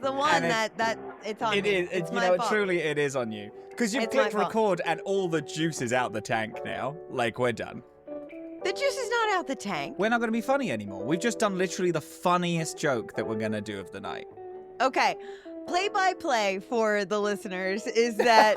the one that it's on me. It's my fault. Truly it is on you. Because you've clicked record and all the juice is out the tank now. Like, we're done. The juice is not out the tank. We're not going to be funny anymore. We've just done literally the funniest joke that we're going to do of the night. Okay. Play-by-play for the listeners is that...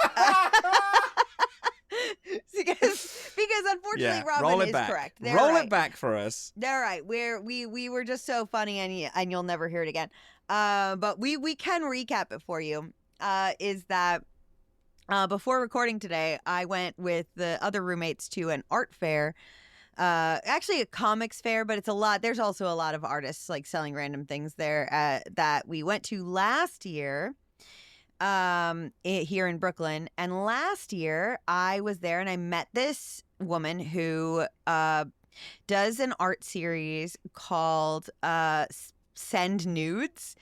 because unfortunately Robin is correct. Roll it back for us. They're right. We were just so funny and you'll never hear it again. But we can recap it for you. Is that before recording today, I went with the other roommates to an art fair. Actually a comics fair, but it's a lot. There's also a lot of artists like selling random things there that we went to last year. Here in Brooklyn, and last year I was there and I met this woman who does an art series called Send Nudes,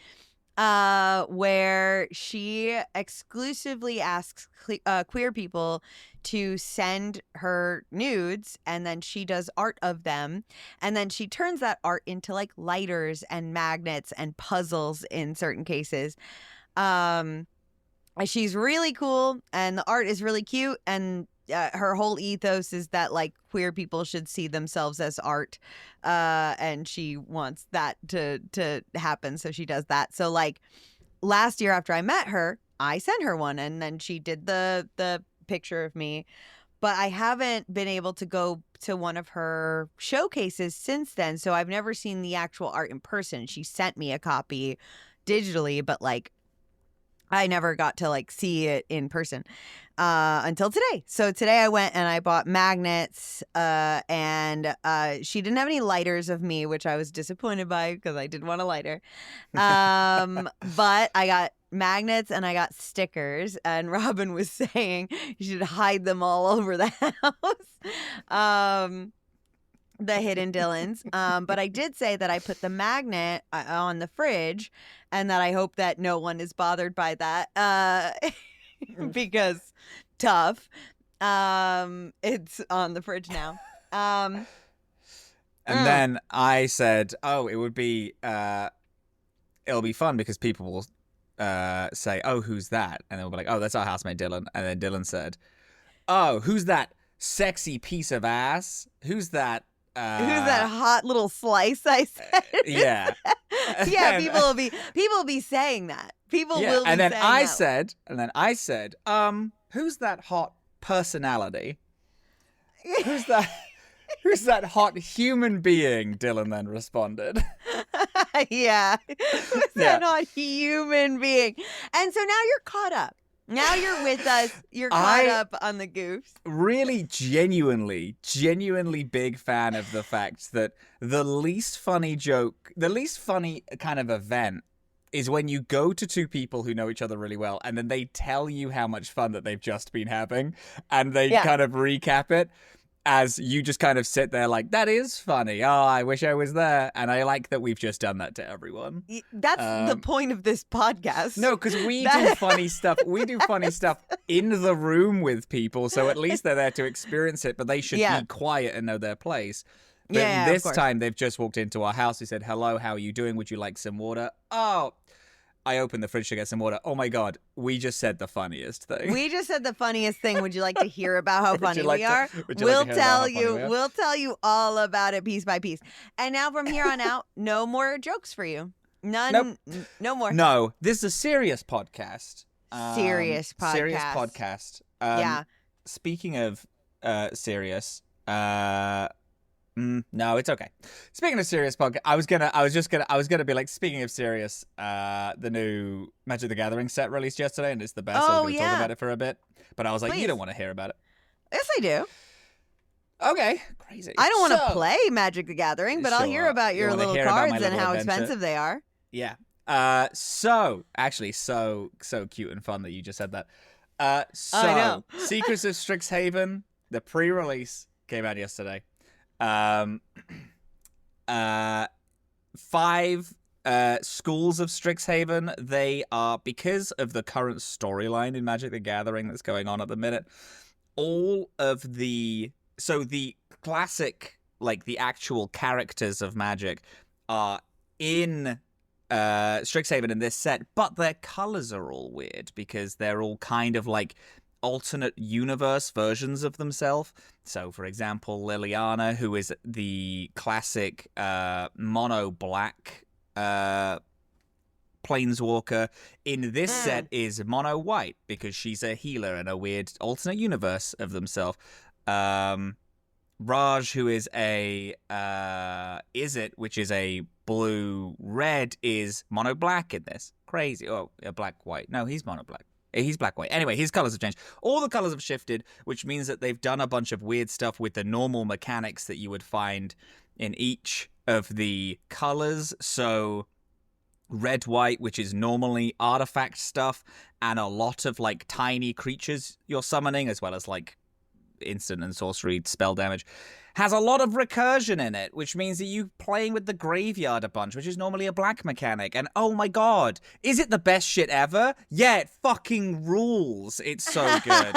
where she exclusively asks queer people to send her nudes, and then she does art of them, and then she turns that art into like lighters and magnets and puzzles in certain cases. She's really cool, and the art is really cute, and her whole ethos is that, like, queer people should see themselves as art, and she wants that to happen, so she does that. So, like, last year after I met her, I sent her one, and then she did the picture of me, but I haven't been able to go to one of her showcases since then, so I've never seen the actual art in person. She sent me a copy digitally, but, like, I never got to like see it in person until today. So today I went and I bought magnets and she didn't have any lighters of me, which I was disappointed by because I did want a lighter. But I got magnets and I got stickers, and Robin was saying you should hide them all over the house. The hidden Dillins. But I did say that I put the magnet on the fridge and that I hope that no one is bothered by that because tough. It's on the fridge now. And then I said, oh, it would be, it'll be fun because people will say, oh, who's that? And they'll be like, oh, that's our housemate Dillin. And then Dillin said, oh, who's that sexy piece of ass? Who's that hot little slice? I said. Yeah. Yeah, people will be saying that. People will be and then saying I that. said, who's that hot personality? Who's that hot human being? Dillin then responded. Yeah. Who's that hot human being? And so now you're caught up. Now you're with us. You're caught up on the goofs. Really, genuinely big fan of the fact that the least funny kind of event is when you go to two people who know each other really well and then they tell you how much fun that they've just been having and they kind of recap it as you just kind of sit there like, that is funny. Oh, I wish I was there. And I like that we've just done that to everyone. That's the point of this podcast. No, because we do funny stuff. We do funny stuff in the room with people. So at least they're there to experience it, but they should be quiet and know their place. But this time they've just walked into our house. We said, hello, how are you doing? Would you like some water? Oh, I opened the fridge to get some water. Oh my God, we just said the funniest thing. We just said the funniest thing. Would you like to hear about how funny we are? We'll tell you all about it piece by piece. And now from here on out, no more jokes for you. None. Nope. No more. No, this is a serious podcast. Serious podcast. Serious podcast. Yeah. Speaking of serious, no, it's okay. Speaking of serious podcast, I was gonna be like, speaking of serious, the new Magic the Gathering set released yesterday, and it's the best. So I was gonna talk about it for a bit, but I was like, you don't want to hear about it. Yes, I do. Okay, crazy. I don't want to play Magic the Gathering, but I'll hear about your little cards and how expensive they are. Yeah. So cute and fun that you just said that. I know. Secrets of Strixhaven, the pre-release came out yesterday. 5 schools of Strixhaven. They are, because of the current storyline in Magic the Gathering that's going on at the minute, all of the classic, like the actual characters of Magic are in Strixhaven in this set, but their colors are all weird because they're all kind of like alternate universe versions of themselves. So, for example, Liliana, who is the classic mono black planeswalker, in this set is mono white because she's a healer in a weird alternate universe of themselves. Raj, who is a which is a blue-red, is mono-black in this. Crazy. Oh, black-white. No, he's mono-black. He's black-white. Anyway, his colors have changed. All the colors have shifted, which means that they've done a bunch of weird stuff with the normal mechanics that you would find in each of the colors. So, red-white, which is normally artifact stuff, and a lot of, like, tiny creatures you're summoning, as well as, like, instant and sorcery spell damage, has a lot of recursion in it, which means that you playing with the graveyard a bunch, which is normally a black mechanic. And oh my god, is it the best shit ever? Yeah, it fucking rules. It's so good.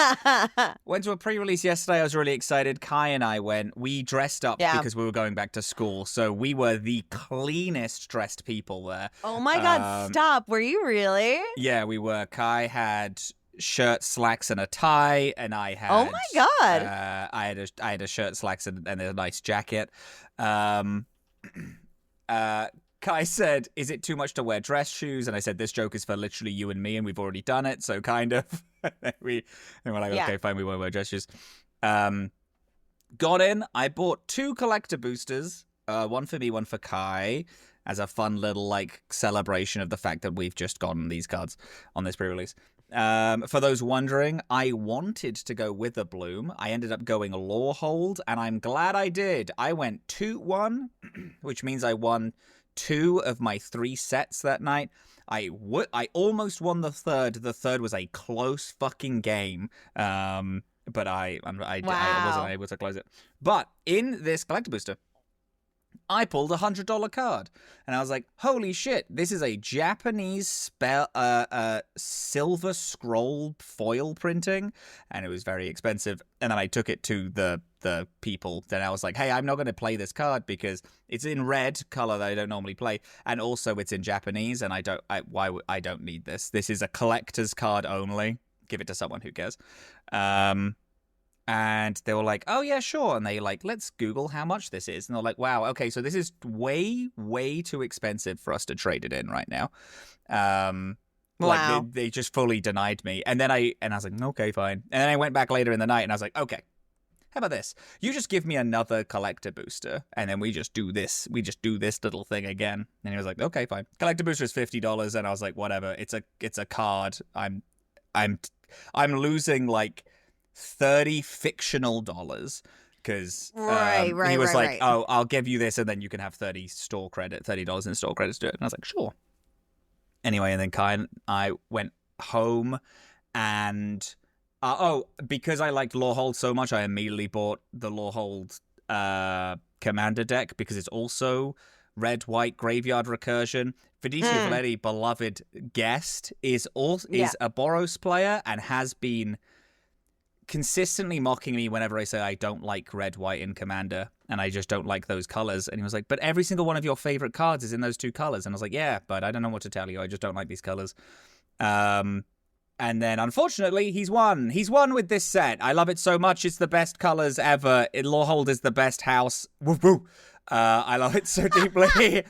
Went to a pre-release yesterday. I was really excited. Kai and I went. We dressed up because we were going back to school, so we were the cleanest dressed people there. Oh my god, stop. Were you really? Yeah, we were. Kai had shirt, slacks, and a tie, and I had. Oh my god! I had a shirt, slacks, and a nice jacket. Kai said, "Is it too much to wear dress shoes?" And I said, "This joke is for literally you and me, and we've already done it, so kind of." we're like, "Okay, fine, we won't wear dress shoes." Got in. I bought 2 collector boosters, one for me, one for Kai, as a fun little like celebration of the fact that we've just gotten these cards on this pre-release. For those wondering, I wanted to go Wither Bloom. I ended up going Lorehold, and I'm glad I did. I went 2-1, which means I won 2 of my 3 sets that night. I almost won the third. The third was a close fucking game, but I wasn't able to close it. But in this collector booster, I pulled $100 card, and I was like, holy shit, this is a Japanese silver scroll foil printing, and it was very expensive. And then I took it to the people. Then I was like, hey, I'm not going to play this card because it's in red color that I don't normally play, and also it's in Japanese, and I don't need this. This is a collector's card only. Give it to someone who cares. And they were like, oh, yeah, sure. And they like, let's Google how much this is. And they're like, wow, okay, so this is way, way too expensive for us to trade it in right now. Wow. Like, they just fully denied me. And then I was like, okay, fine. And then I went back later in the night and I was like, okay, how about this? You just give me another collector booster, and then we just do this. We just do this little thing again. And he was like, okay, fine. Collector booster is $50. And I was like, whatever. It's a card. I'm losing like 30 fictional dollars because he was like, oh, I'll give you this and then you can have $30 in store credits to it. And I was like, sure. Anyway, and then Kai and I went home, and because I liked Lorehold so much, I immediately bought the Lorehold commander deck because it's also red-white graveyard recursion. Fidicia Valetti, beloved guest, is a Boros player and has been consistently mocking me whenever I say I don't like red, white, in Commander, and I just don't like those colors. And he was like, but every single one of your favorite cards is in those 2 colors. And I was like, yeah, but I don't know what to tell you. I just don't like these colors. And then, unfortunately, he's won. He's won with this set. I love it so much. It's the best colors ever. Lorehold is the best house. Woo woo. I love it so deeply.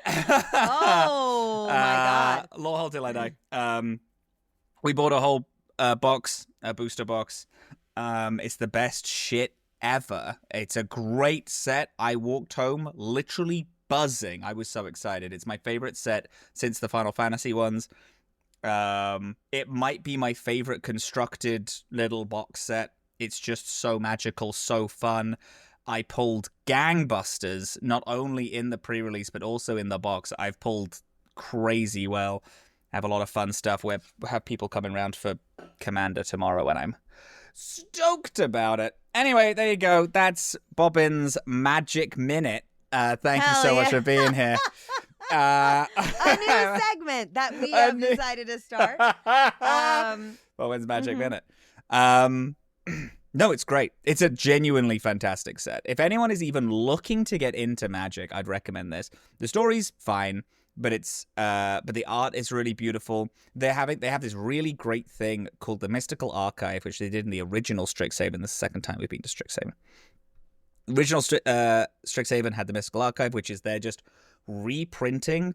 Oh, my God. Lorehold till I die. We bought a whole box, a booster box. It's the best shit ever. It's a great set. I walked home literally buzzing. I was so excited. It's my favorite set since the Final Fantasy ones. It might be my favorite constructed little box set. It's just so magical, so fun. I pulled gangbusters, not only in the pre-release, but also in the box. I've pulled crazy well. I have a lot of fun stuff. We have people coming around for Commander tomorrow, and I'm stoked about it. Anyway, there you go. That's Bobbin's Magic Minute. Thank you so much for being here. A new segment that we have decided to start. Bobbin's Magic Minute. No, it's great. It's a genuinely fantastic set. If anyone is even looking to get into Magic, I'd recommend this. The story's fine. but the art is really beautiful. They have this really great thing called the Mystical Archive, which they did in the original Strixhaven. The second time we've been to Strixhaven. Original Strixhaven had the Mystical Archive, which is they're just reprinting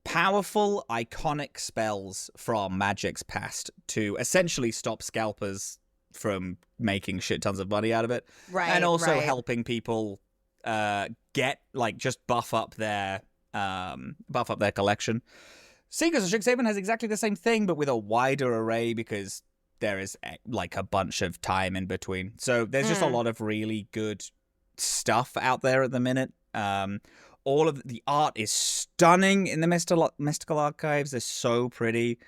powerful, iconic spells from Magic's past to essentially stop scalpers from making shit tons of money out of it, Right, and also right. helping people get like just buff up their collection. Secrets of Strixhaven has exactly the same thing, but with a wider array because there is like a bunch of time in between. So there's just a lot of really good stuff out there at the minute. All of the art is stunning in the Mystical Archives. They're so pretty.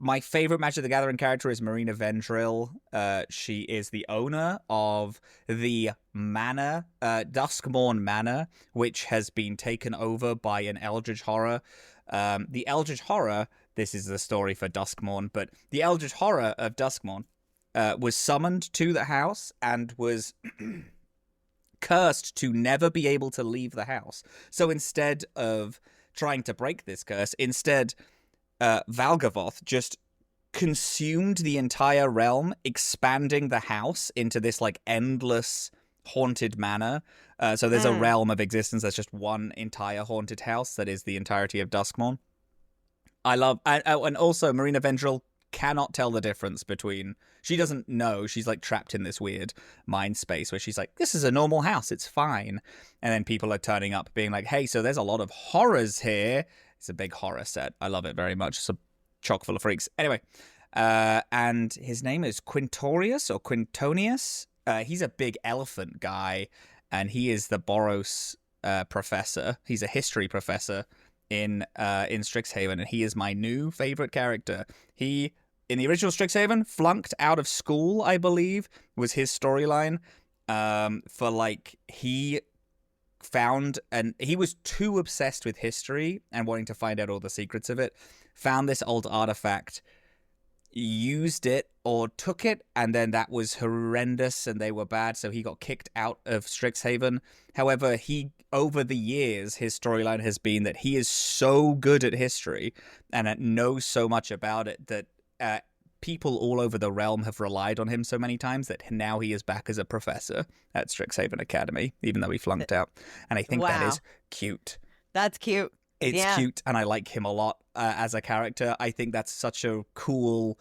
My favorite Magic the Gathering character is Marina Vendrill. She is the owner of the Manor, Duskmourn Manor, which has been taken over by an Eldritch Horror. The Eldritch Horror, this is the story for Duskmourn, but the Eldritch Horror of Duskmourn was summoned to the house and was cursed to never be able to leave the house. So instead of trying to break this curse, Valgavoth just consumed the entire realm, expanding the house into this like endless haunted manor. So there's a realm of existence that's just one entire haunted house that is the entirety of Duskmourn. I love, and also Marina Vendrill cannot tell the difference between, she doesn't know, she's like trapped in this weird mind space where she's like, this is a normal house, it's fine. And then people are turning up being like, hey, so there's a lot of horrors here. It's a big horror set. I love it very much. It's a chock full of freaks. Anyway, and his name is Quintorius or Quintonius. He's a big elephant guy, and he is the Boros professor. He's a history professor in Strixhaven, and he is my new favorite character. He, in the original Strixhaven, flunked out of school, I believe, was his storyline. For like, he found, and he was too obsessed with history and wanting to find out all the secrets of it, found this old artifact, used it or took it, and then that was horrendous and they were bad, so he got kicked out of Strixhaven. However, over the years, his storyline has been that he is so good at history and knows so much about it that people all over the realm have relied on him so many times that now he is back as a professor at Strixhaven Academy, even though he flunked out. And I think that is cute. That's cute. It's cute, and I like him a lot as a character. I think that's such a cool...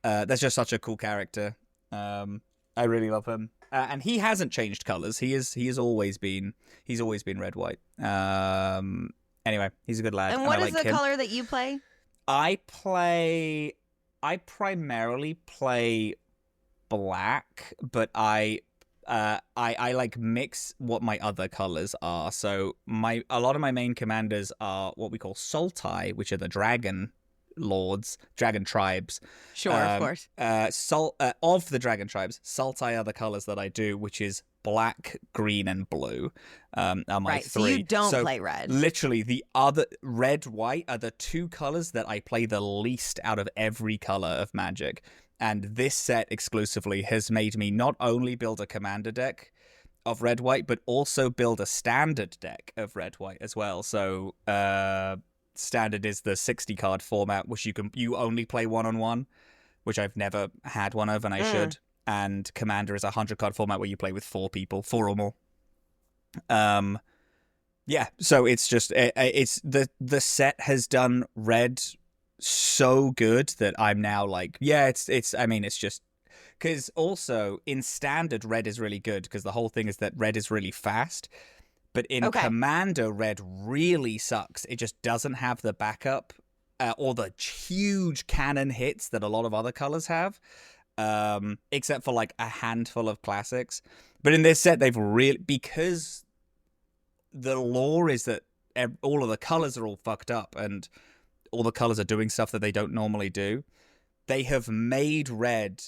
that's just such a cool character. I really love him. And he hasn't changed colors. He has always been red white. Anyway, he's a good lad. And what is like the him. color that you play? I primarily play black, but I like mix what my other colors are. So a lot of my main commanders are what we call Sultai, which are the dragon lords, dragon tribes. Sure, of course. Of the dragon tribes, Sultai are the colors that I do, which is black, green, and blue. Are my three. So you don't play red. Literally, the other red, white are the two colors that I play the least out of every color of Magic. And this set exclusively has made me not only build a commander deck of red, white, but also build a standard deck of red, white as well. So standard is the 60 card format, which you only play 1-on-1, which I've never had one of, and I should. And commander is a 100 card format where you play with 4 people, 4 or more. Yeah, so it's just it's the set has done red so good that I'm now like, yeah, it's just because also in standard red is really good because the whole thing is that red is really fast, but in commander red really sucks. It just doesn't have the backup or the huge cannon hits that a lot of other colors have, except for like a handful of classics. But in this set they've really, because the lore is that all of the colors are all fucked up and all the colors are doing stuff that they don't normally do. They have made red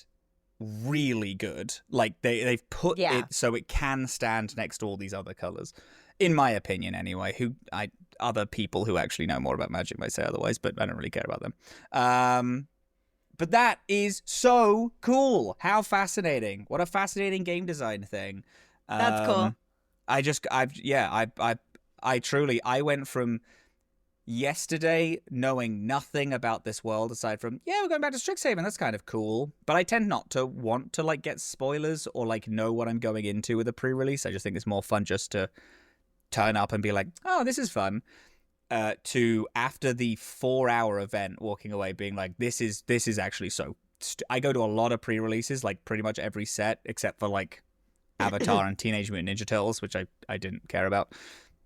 really good. Like they've put it so it can stand next to all these other colors, in my opinion anyway. Other people who actually know more about Magic might say otherwise, but I don't really care about them. But that is so cool. How fascinating. What a fascinating game design thing. That's cool. I went from yesterday knowing nothing about this world aside from, yeah, we're going back to Strixhaven, that's kind of cool. But I tend not to want to like get spoilers or like know what I'm going into with a pre-release. I just think it's more fun just to turn up and be like, oh, this is fun. To after the 4-hour event, walking away being like, this is actually so. I go to a lot of pre-releases, like pretty much every set except for like Avatar and Teenage Mutant Ninja Turtles, which I didn't care about.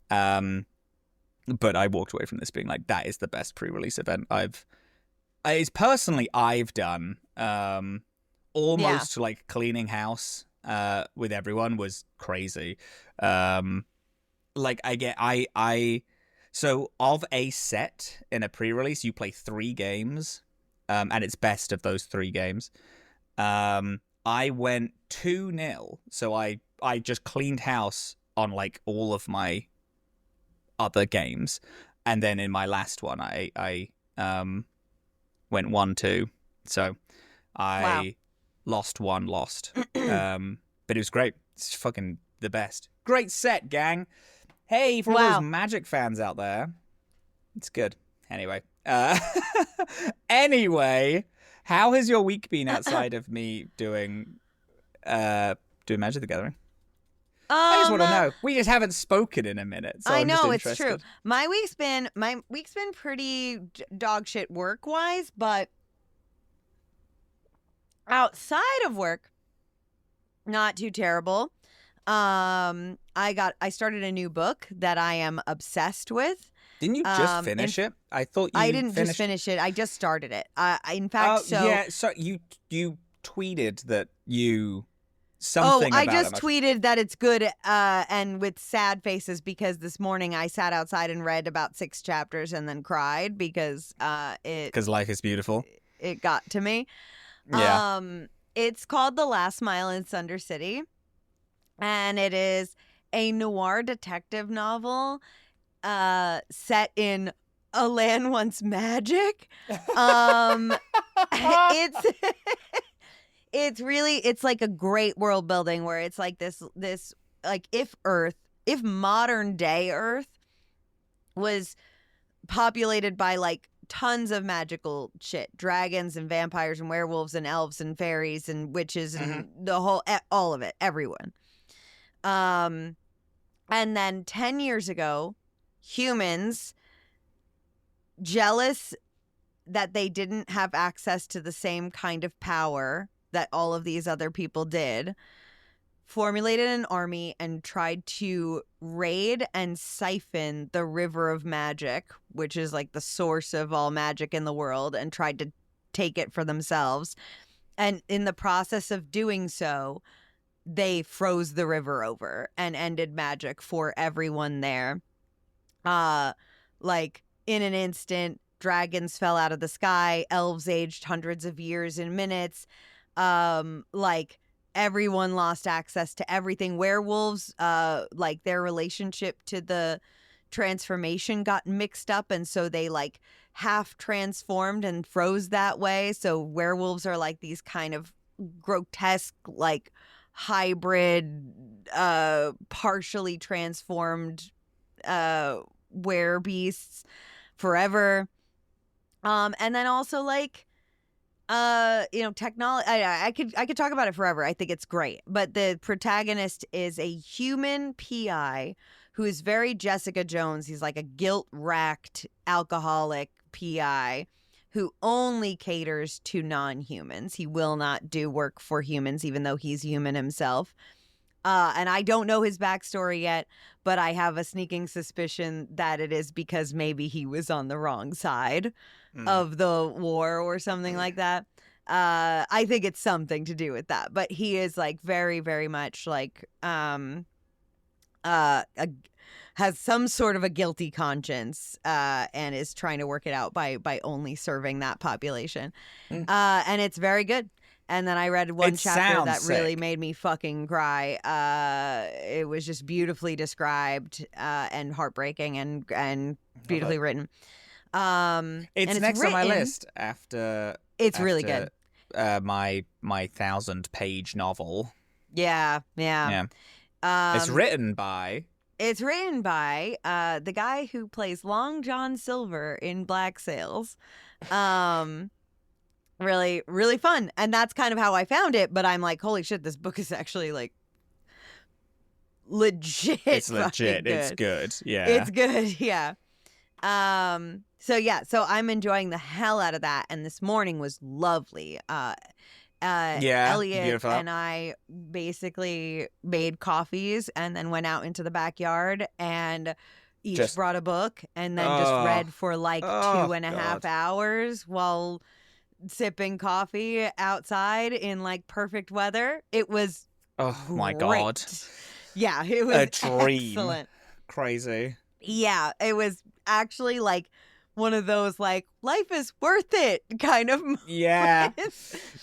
But I walked away from this being like, that is the best pre-release event I've done. Almost to like cleaning house with everyone was crazy. Like so of a set in a pre-release, you play 3 games, and it's best of those 3 games. I went 2-0, so I just cleaned house on like all of my other games, and then in my last one, I went 1-2, so I lost. But it was great. It's fucking the best. Great set, gang. Hey, for all those Magic fans out there, it's good. Anyway, how has your week been outside of me doing Magic the Gathering? I just want to know. We just haven't spoken in a minute. So I I'm just know, it's interested. true. My week's been pretty dog shit work wise, but outside of work, not too terrible. I started a new book that I am obsessed with. Didn't you just finish it? I thought you I didn't just finish it. I just started it. In fact, so you tweeted that you something. I just tweeted that it's good, and with sad faces because this morning I sat outside and read about 6 chapters and then cried because life is beautiful. It got to me. Yeah. It's called The Last Mile in Sunder City. And it is a noir detective novel set in a land once magic. It's like a great world building where it's like this like if modern day Earth was populated by like tons of magical shit, dragons and vampires and werewolves and elves and fairies and witches and the whole all of it, everyone. And then 10 years ago, humans, jealous that they didn't have access to the same kind of power that all of these other people did, formulated an army and tried to raid and siphon the river of magic, which is like the source of all magic in the world, and tried to take it for themselves. And in the process of doing so, they froze the river over and ended magic for everyone there. Like in an instant, dragons fell out of the sky, elves aged hundreds of years in minutes. Like everyone lost access to everything. Werewolves, like their relationship to the transformation got mixed up, and so they like half transformed and froze that way. So werewolves are like these kind of grotesque, like hybrid, partially transformed werebeasts forever. And then also like technology. I could talk about it forever. I think it's great. But the protagonist is a human PI who is very Jessica Jones. He's like a guilt-racked alcoholic PI who only caters to non-humans. He will not do work for humans, even though he's human himself. And I don't know his backstory yet, but I have a sneaking suspicion that it is because maybe he was on the wrong side of the war or something like that. I think it's something to do with that. But he is like very, very much like has some sort of a guilty conscience and is trying to work it out by only serving that population. And it's very good. And then I read one chapter that really made me fucking cry. It was just beautifully described and heartbreaking and beautifully written. It's next on my list after. It's really good. My 1,000-page novel. Yeah. It's written by It's written by the guy who plays Long John Silver in Black Sails. Really, really fun. And that's kind of how I found it. But I'm like, holy shit, this book is actually like legit. It's legit. legit. It's good. Yeah. It's good. Yeah. So I'm enjoying the hell out of that. And this morning was lovely. Elliot beautiful. and I basically made coffees and then went out into the backyard and each brought a book and then just read for like 2.5 hours while sipping coffee outside in like perfect weather. It was my great. God. Yeah, it was a dream. Excellent. Crazy. Yeah, it was actually like one of those like life is worth it kind of moments. Yeah.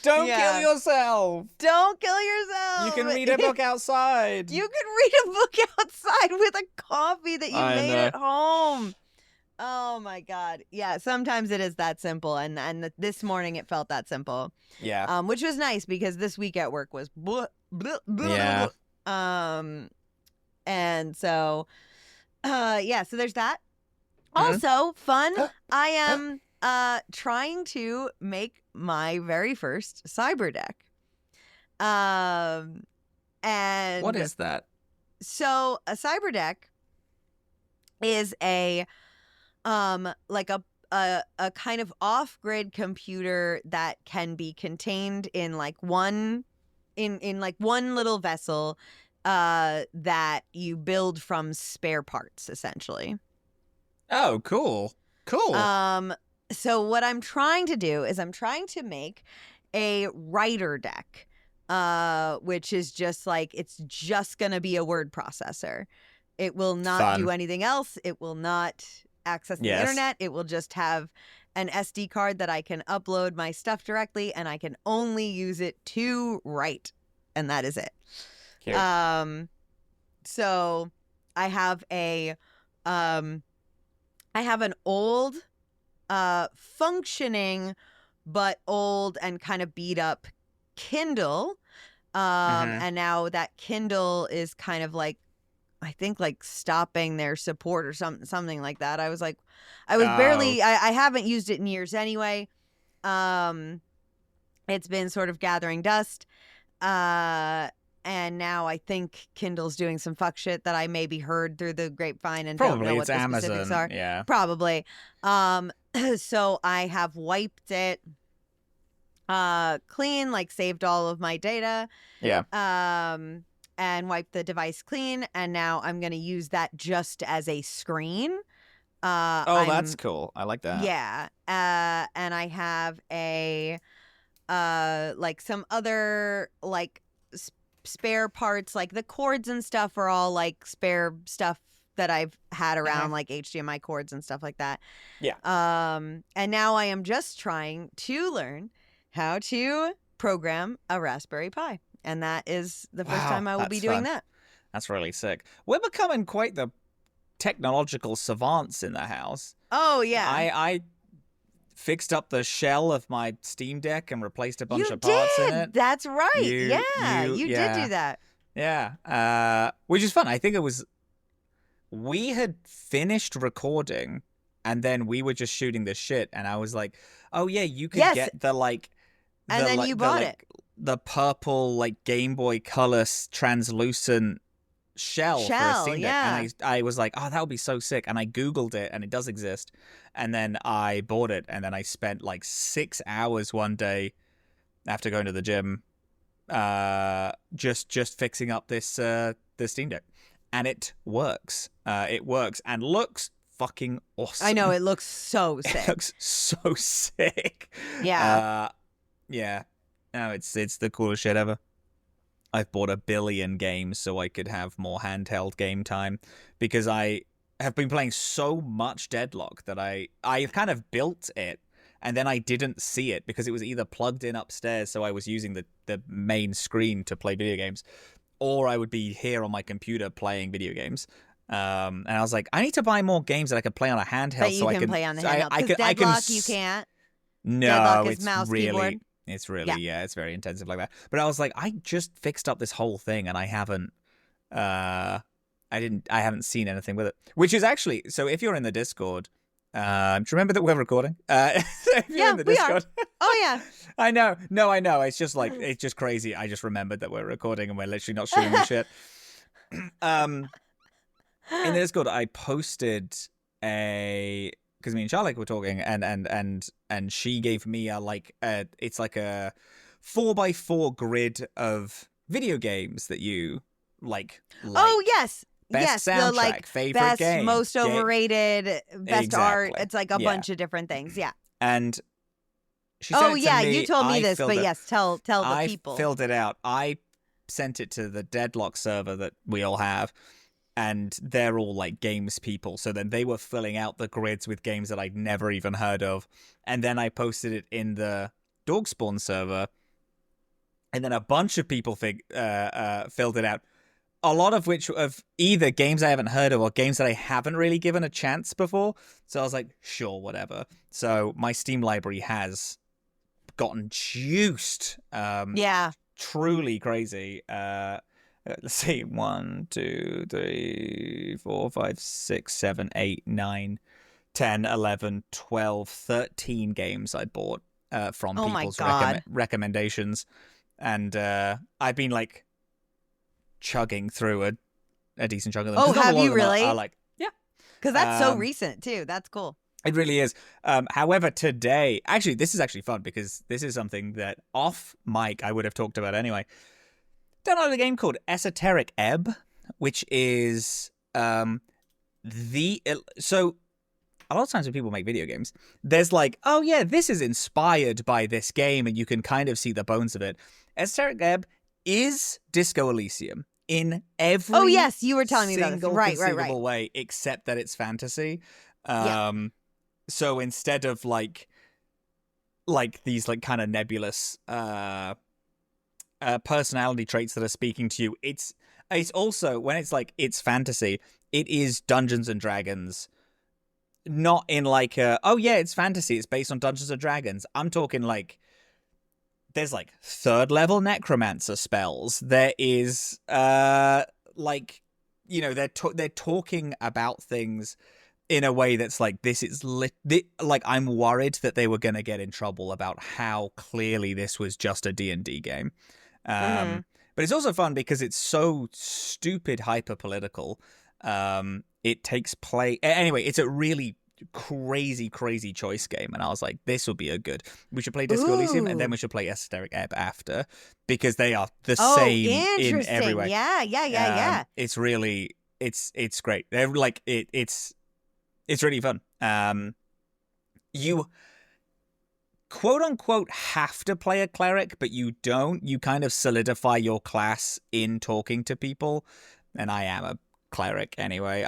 Don't kill yourself. Don't kill yourself. You can read a book outside. You can read a book outside with a coffee that you made at home. Oh my God. Yeah, sometimes it is that simple. And this morning it felt that simple. Yeah. Which was nice because this week at work was yeah. And so so there's that. Also, fun. I am trying to make my very first cyber deck. And what is that? So a cyber deck is a like a kind of off-grid computer that can be contained in like one little vessel that you build from spare parts, essentially. Oh, cool. Cool. So what I'm trying to do is I'm trying to make a writer deck, which is just like, it's just going to be a word processor. It will not do anything else. It will not access the internet. It will just have an SD card that I can upload my stuff directly, and I can only use it to write. And that is it. Cute. So I have an old, functioning, but old and kind of beat up Kindle. And now that Kindle is kind of like, I think like stopping their support or something like that. I was barely, I haven't used it in years anyway. It's been sort of gathering dust. And now I think Kindle's doing some fuck shit that I maybe heard through the grapevine and probably don't know what the Amazon. specifics are. Yeah. Probably. So I have wiped it clean, like saved all of my data. Yeah. And wiped the device clean, and now I'm going to use that just as a screen. That's cool. I like that. Yeah. And I have a like some other like spare parts, like the cords and stuff are all like spare stuff that I've had around, like HDMI cords and stuff like that. Yeah. And now I am just trying to learn how to program a Raspberry Pi. And that is the first time I will be doing that. That's really sick. We're becoming quite the technological savants in the house. Oh, yeah. I fixed up the shell of my Steam Deck and replaced a bunch of parts in it. That's right. You did do that. Yeah. Which is fun. I think we had finished recording and then we were just shooting the shit. And I was like, oh, yeah, you could get the like. And then you bought it. The purple like Game Boy Color translucent shell for a Steam Deck. And I was like, oh, that would be so sick. And I Googled it and it does exist. And then I bought it. And then I spent like 6 hours one day after going to the gym just fixing up this the Steam Deck. And it works. It works and looks fucking awesome. I know, it looks so sick. It looks so sick. Yeah. Yeah. No, it's the coolest shit ever. I've bought 1 billion games so I could have more handheld game time because I have been playing so much Deadlock that I kind of built it and then I didn't see it because it was either plugged in upstairs, so I was using the main screen to play video games, or I would be here on my computer playing video games. And I was like, I need to buy more games that I can play on a handheld. That you can play on the handheld. Because Deadlock, you can't. No, Deadlock is it's mouse, really... keyboard. It's really, it's very intensive like that. But I was like, I just fixed up this whole thing and I I haven't seen anything with it. Which is actually, so if you're in the Discord, do you remember that we're recording? If you're in the Discord, we are. Oh yeah. I know. No, I know. It's just like, it's just crazy. I just remembered that we're recording and we're literally not streaming shit. In the Discord, I posted because me and Charlotte were talking, and she gave me it's like a 4x4 grid of video games that you like. Oh yes. Best yes, soundtrack, the like favorite best, game, most overrated, best exactly. art. It's like a bunch of different things. Yeah. And she said, you told me this, but yes, tell the people. I filled it out. I sent it to the Deadlock server that we all have, and they're all like games people. So then they were filling out the grids with games that I'd never even heard of, and then I posted it in the Dorkspawn server, and then a bunch of people filled it out. A lot of which of either games I haven't heard of or games that I haven't really given a chance before. So I was like, sure, whatever. So my Steam library has gotten juiced. Yeah. Truly crazy. Let's see. 1, 2, 3, 4, 5, 6, 7, 8, 9, 10, 11, 12, 13 games I bought from people's recommendations. And I've been like chugging through a decent chunk of them. Oh, have you really? Yeah. Because that's so recent too. That's cool. It really is. However, today, actually, this is actually fun because this is something that off mic I would have talked about anyway. Downloaded a game called Esoteric Ebb, which is so a lot of times when people make video games, there's like, oh yeah, this is inspired by this game, and you can kind of see the bones of it. Esoteric Ebb is Disco Elysium in every oh yes, you were telling me about this. Right. way, except that it's fantasy. So instead of like these like kind of nebulous personality traits that are speaking to you, it's also, when it's like it's fantasy, it is Dungeons and Dragons. Not in like oh yeah, it's fantasy, it's based on Dungeons and Dragons. I'm talking like there's like 3rd level necromancer spells. There is like, you know, they're talking about things in a way that's like, this is like, I'm worried that they were going to get in trouble about how clearly this was just a D&D game. But it's also fun because it's so stupid hyper political. It takes play anyway. It's a really crazy choice game, and I was like, this will be we should play Disco Elysium, and then we should play Esoteric Ebb after, because they are the same in every way. Yeah. It's really it's great. They're like it's really fun. You quote unquote have to play a cleric, but you don't. You kind of solidify your class in talking to people, and I am a cleric anyway.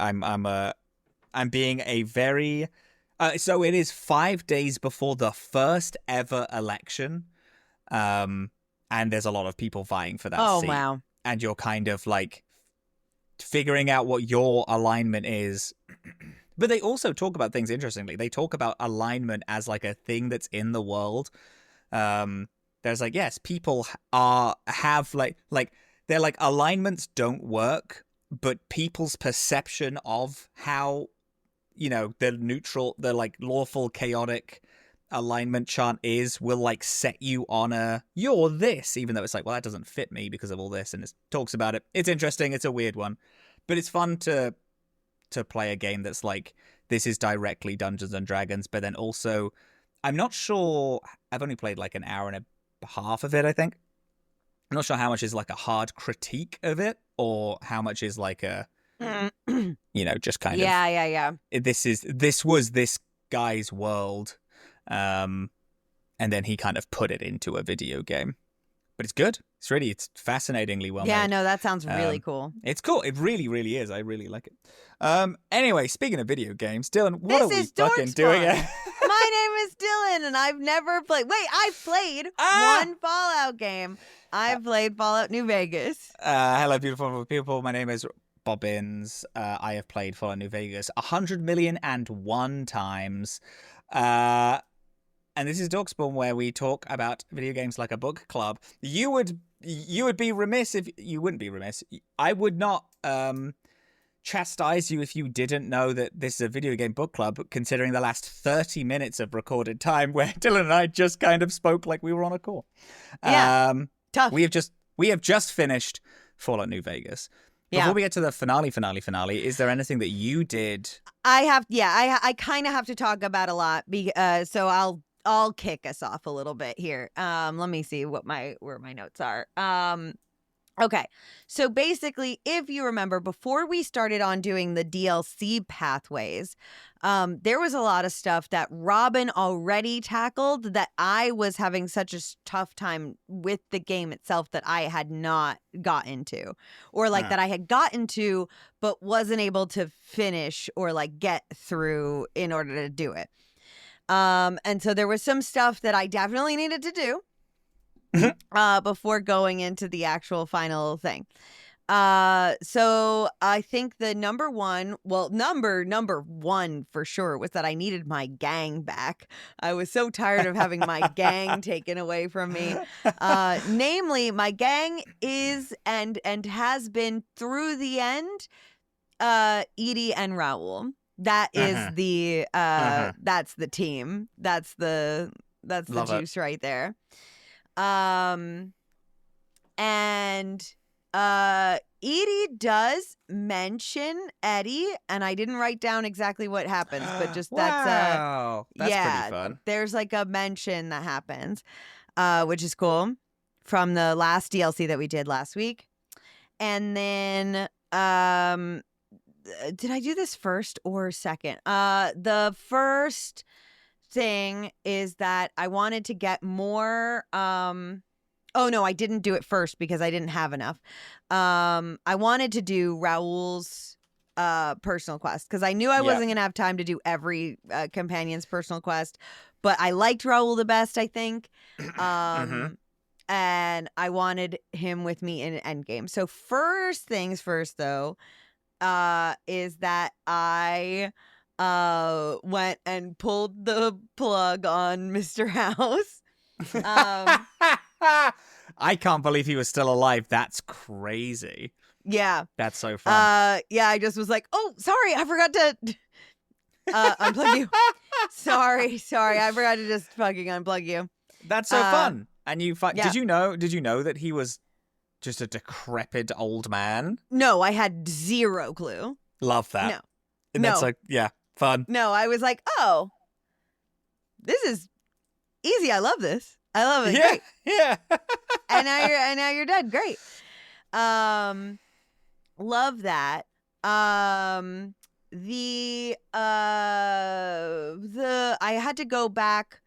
I'm being a very so it is 5 days before the first ever election, and there's a lot of people vying for that seat. Wow. And you're kind of like figuring out what your alignment is. But they also talk about things interestingly. They talk about alignment as like a thing that's in the world. There's like, yes, people have like they're like, alignments don't work, but people's perception of how, you know, the like lawful chaotic alignment chart will like set you on you're this, even though it's like, well, that doesn't fit me because of all this, and it talks about it. It's interesting. It's a weird one, but it's fun to play a game that's like, this is directly Dungeons and Dragons, but then also, I'm not sure, I've only played like an hour and a half of it, I think. I'm not sure how much is like a hard critique of it, or how much is like a, you know, just kind of, yeah. This was this guy's world, and then he kind of put it into a video game. But it's good. It's fascinatingly well made. Yeah, no, that sounds really cool. It's cool. It really, really is. I really like it. Anyway, speaking of video games, Dylan, what are we fucking doing? My name is Dillin, and I've never played. Wait, I've played one Fallout game. I've played Fallout New Vegas. Hello, beautiful people. My name is Bobbins. I have played Fallout New Vegas 100,000,001 times. And this is Dorkspawn, where we talk about video games like a book club. You would be remiss if you wouldn't be remiss. I would not chastise you if you didn't know that this is a video game book club, considering the last 30 minutes of recorded time where Dylan and I just kind of spoke like we were on a call. Yeah, tough. We have just finished Fallout New Vegas. Before we get to the finale, is there anything that you did? I kind of have to talk about a lot, so I'll kick us off a little bit here. Let me see where my notes are. Okay, so basically, if you remember, before we started on doing the DLC pathways, there was a lot of stuff that Robin already tackled that I was having such a tough time with the game itself that I had not got into, or like that I had gotten to but wasn't able to finish or like get through in order to do it. And so there was some stuff that I definitely needed to do before going into the actual final thing. So I think the number one for sure was that I needed my gang back. I was so tired of having my gang taken away from me. Namely, my gang is and has been through the end, Edie and Raoul. That is the that's the team. That's the Love juice right there. And Edie does mention Eddie, and I didn't write down exactly what happens, but just wow. That's pretty fun. There's like a mention that happens, which is cool, from the last DLC that we did last week. And then did I do this first or second? The first thing is that I wanted to get more oh no, I didn't do it first because I didn't have enough. I wanted to do Raoul's personal quest because I knew I wasn't gonna have time to do every companion's personal quest, but I liked Raoul the best, I think. And I wanted him with me in Endgame. So first things first, though, is that I went and pulled the plug on Mr. House. I can't believe he was still alive. That's crazy. Yeah. That's so fun. Yeah, I just was like, oh, sorry, I forgot to unplug you. Sorry, I forgot to just fucking unplug you. That's so fun. And you did you know that he was just a decrepit old man? No, I had zero clue. Love that. No. And that's like, fun. No, I was like, oh, this is easy. I love this. I love it. Yeah. Great. Yeah. and now you're dead. Great. Love that. The I had to go back.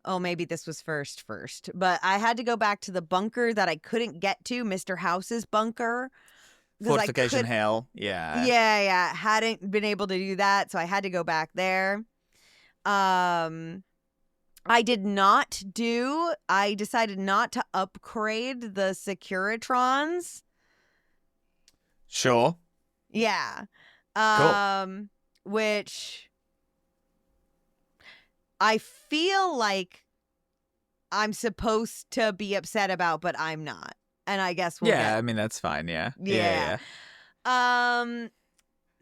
Oh, maybe this was first, but I had to go back to the bunker that I couldn't get to, Mr. House's bunker. Fortification Hill. Yeah. Yeah. Hadn't been able to do that, so I had to go back there. I decided not to upgrade the Securitrons. Sure. Yeah. Cool. Which I feel like I'm supposed to be upset about, but I'm not. And I guess I mean, that's fine. Yeah.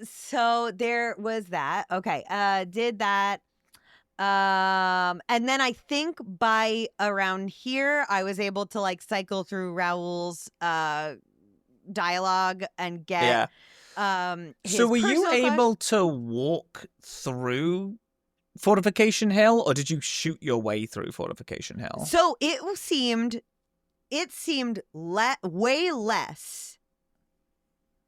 So there was that. Okay. Did that. And then I think by around here, I was able to like cycle through Raoul's dialogue and get his So were you personal able to walk through Fortification Hill, or did you shoot your way through Fortification Hill? So it seemed way less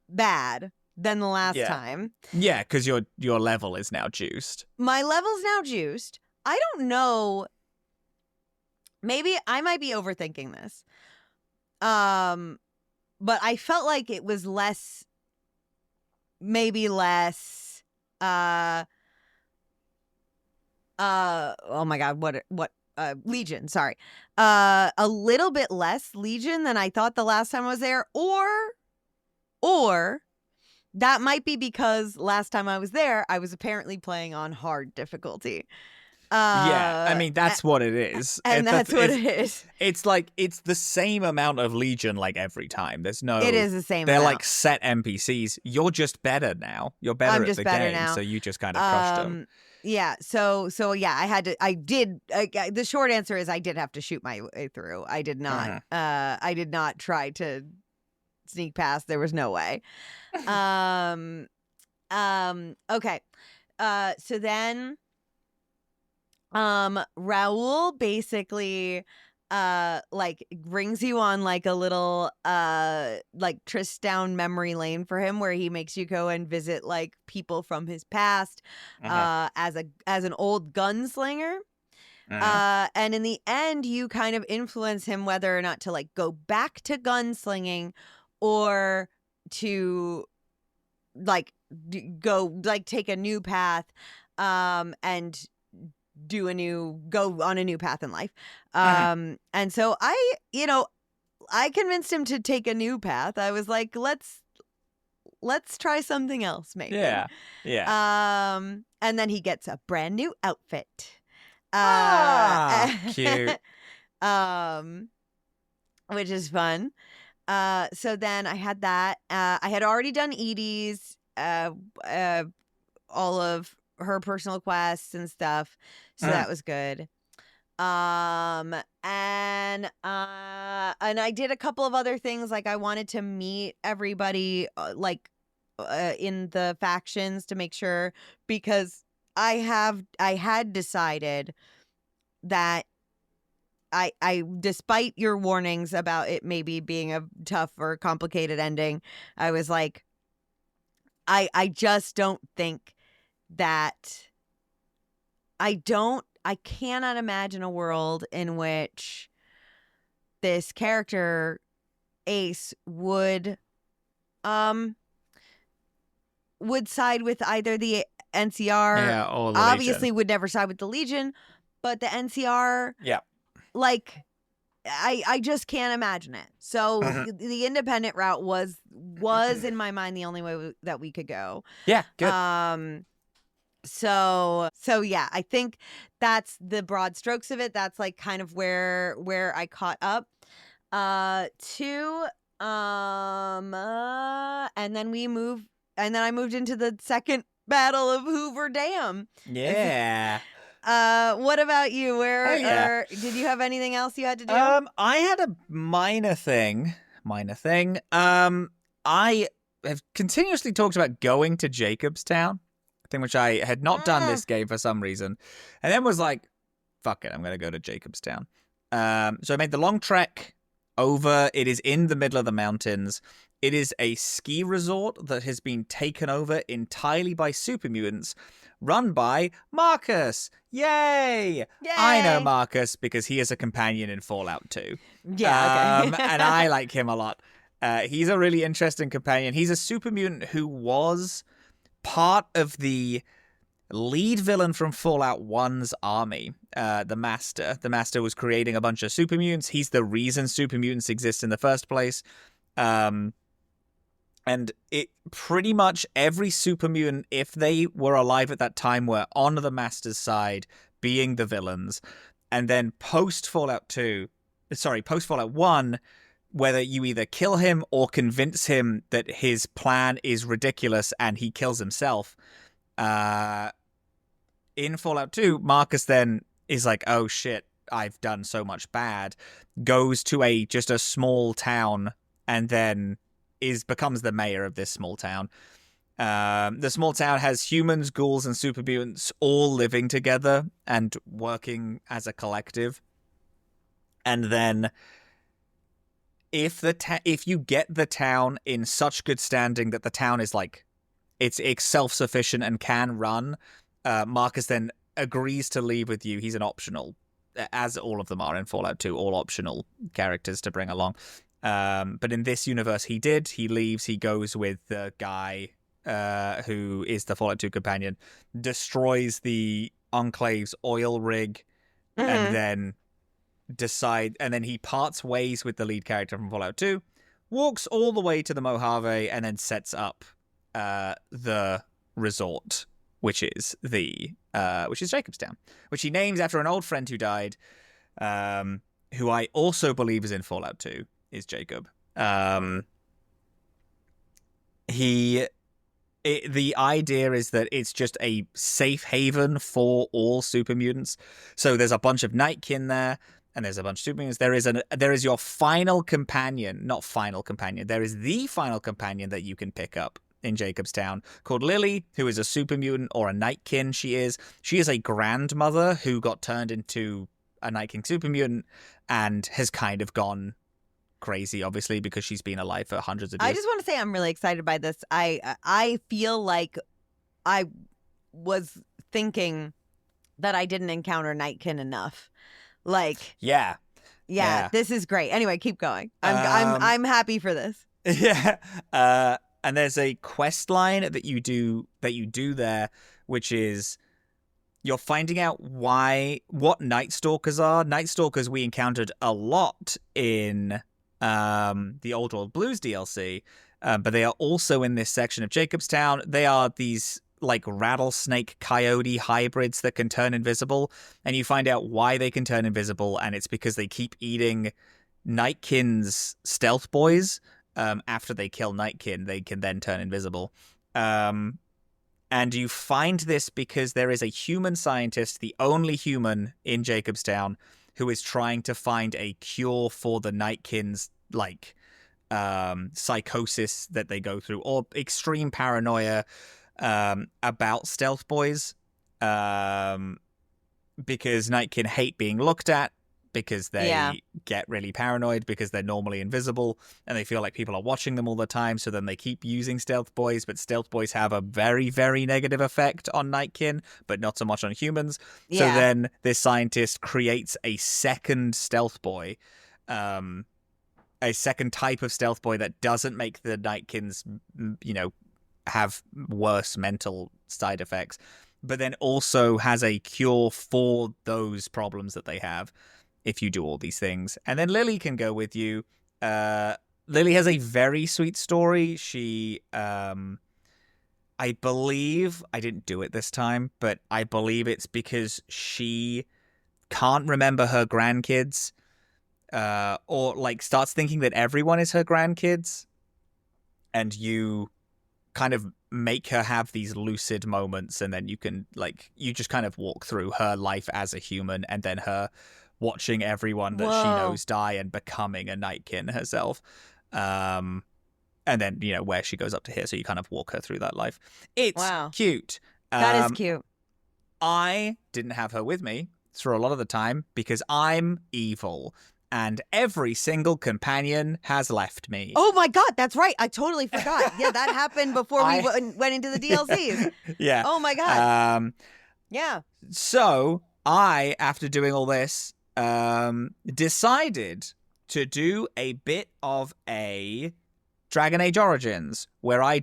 bad than the last time. Yeah, because your level is now juiced. My level's now juiced. I don't know. Maybe I might be overthinking this. But I felt like it was less. Oh my God, what Legion, sorry. A little bit less Legion than I thought the last time I was there, or that might be because last time I was there, I was apparently playing on hard difficulty. Yeah, I Uh, mean that's what it is. and that's what it is. It's like it's the same amount of Legion like every time. There's It no is the same they're amount. like set NPCs. You're just better now. You're better I'm at just the better game, now. so you just kind of crushed them. Yeah. So yeah, the short answer is I did have to shoot my way through. I did not. I did not try to sneak past. There was no way. Okay. So then Raul basically like brings you on like a little like Tristown memory lane for him, where he makes you go and visit like people from his past as an old gunslinger. And in the end you kind of influence him whether or not to like go back to gunslinging or to like go like take a new path and go on a new path in life. And so I convinced him to take a new path. I was like, let's try something else maybe. Yeah. And then he gets a brand new outfit. Cute. Which is fun. So then I had that. I had already done Edie's all of her personal quests and stuff. So that was good. And I did a couple of other things. Like I wanted to meet everybody in the factions to make sure, because I had decided that I despite your warnings about it maybe being a tough or complicated ending, I was like, I just don't think that I cannot imagine a world in which this character Ace would side with either the NCR. Or the obviously Legion. would never side with the Legion, but the NCR, like I just can't imagine it. So the independent route was in my mind the only way that we could go. Yeah, good. So yeah, I think that's the broad strokes of it. That's like kind of where I caught up to and then I moved into the second battle of Hoover Dam. Yeah. What about you? Did you have anything else you had to do? I had a minor thing. I have continuously talked about going to Jacobstown, thing which I had not done this game for some reason, and then was like, fuck it, I'm gonna go to Jacobstown. So I made the long trek over. It is in the middle of the mountains. It is a ski resort that has been taken over entirely by super mutants, run by Marcus. Yay! I know Marcus because he is a companion in Fallout 2. Yeah, okay. And I like him a lot. He's a really interesting companion. He's a super mutant who was part of the lead villain from Fallout 1's army, the Master. The Master was creating a bunch of super mutants. He's the reason super mutants exist in the first place. And it pretty much every super mutant, if they were alive at that time, were on the Master's side, being the villains. And then post Fallout 1, whether you either kill him or convince him that his plan is ridiculous and he kills himself. In Fallout 2, Marcus then is like, oh shit, I've done so much bad, goes to just a small town and then becomes the mayor of this small town. The small town has humans, ghouls, and super mutants all living together and working as a collective. And then if you get the town in such good standing that the town is like it's self-sufficient and can run, Marcus then agrees to leave with you. He's an optional, as all of them are in Fallout 2, all optional characters to bring along. But in this universe, he leaves, he goes with the guy who is the Fallout 2 companion, destroys the Enclave's oil rig, and then he parts ways with the lead character from Fallout 2, walks all the way to the Mojave, and then sets up the resort, which is the which is Jacobstown, which he names after an old friend who died, who I also believe is in Fallout 2, is Jacob. The idea is that it's just a safe haven for all super mutants. So there's a bunch of Nightkin there, and there's a bunch of super mutants. There is your final companion, not final companion. There is the final companion that you can pick up in Jacobstown called Lily, who is a super mutant, or a Nightkin. She is a grandmother who got turned into a Nightkin super mutant and has kind of gone crazy, obviously, because she's been alive for hundreds of years. I just want to say I'm really excited by this. I feel like I was thinking that I didn't encounter Nightkin enough. Like, yeah, this is great. Anyway, keep going. I'm happy for this. Yeah. And there's a quest line that you do there, which is you're finding out what Night Stalkers are. Night Stalkers we encountered a lot in the Old World Blues DLC, but they are also in this section of Jacobstown. They are these like rattlesnake coyote hybrids that can turn invisible, and you find out why they can turn invisible, and it's because they keep eating Nightkin's stealth boys. After they kill Nightkin, they can then turn invisible. And you find this because there is a human scientist, the only human in Jacobstown, who is trying to find a cure for the Nightkin's like psychosis that they go through, or extreme paranoia about stealth boys, because Nightkin hate being looked at, because they get really paranoid because they're normally invisible and they feel like people are watching them all the time. So then they keep using stealth boys, but stealth boys have a very, very negative effect on Nightkin, but not so much on humans. Yeah. So then this scientist creates a second stealth boy, a second type of stealth boy that doesn't make the Nightkins, have worse mental side effects, but then also has a cure for those problems that they have if you do all these things. And then Lily can go with you. Lily has a very sweet story. She, I believe, I didn't do it this time, but I believe it's because she can't remember her grandkids, or like starts thinking that everyone is her grandkids. And you kind of make her have these lucid moments, and then you can you just kind of walk through her life as a human, and then her watching everyone that she knows die and becoming a Nightkin herself. And then, where she goes up to here. So you kind of walk her through that life. It's cute. That is cute. I didn't have her with me for a lot of the time because I'm evil. And every single companion has left me. Oh my God, that's right. I totally forgot. Yeah, that happened before we went into the DLCs. Yeah. Oh my God. Yeah. So I, after doing all this, decided to do a bit of a Dragon Age Origins, where I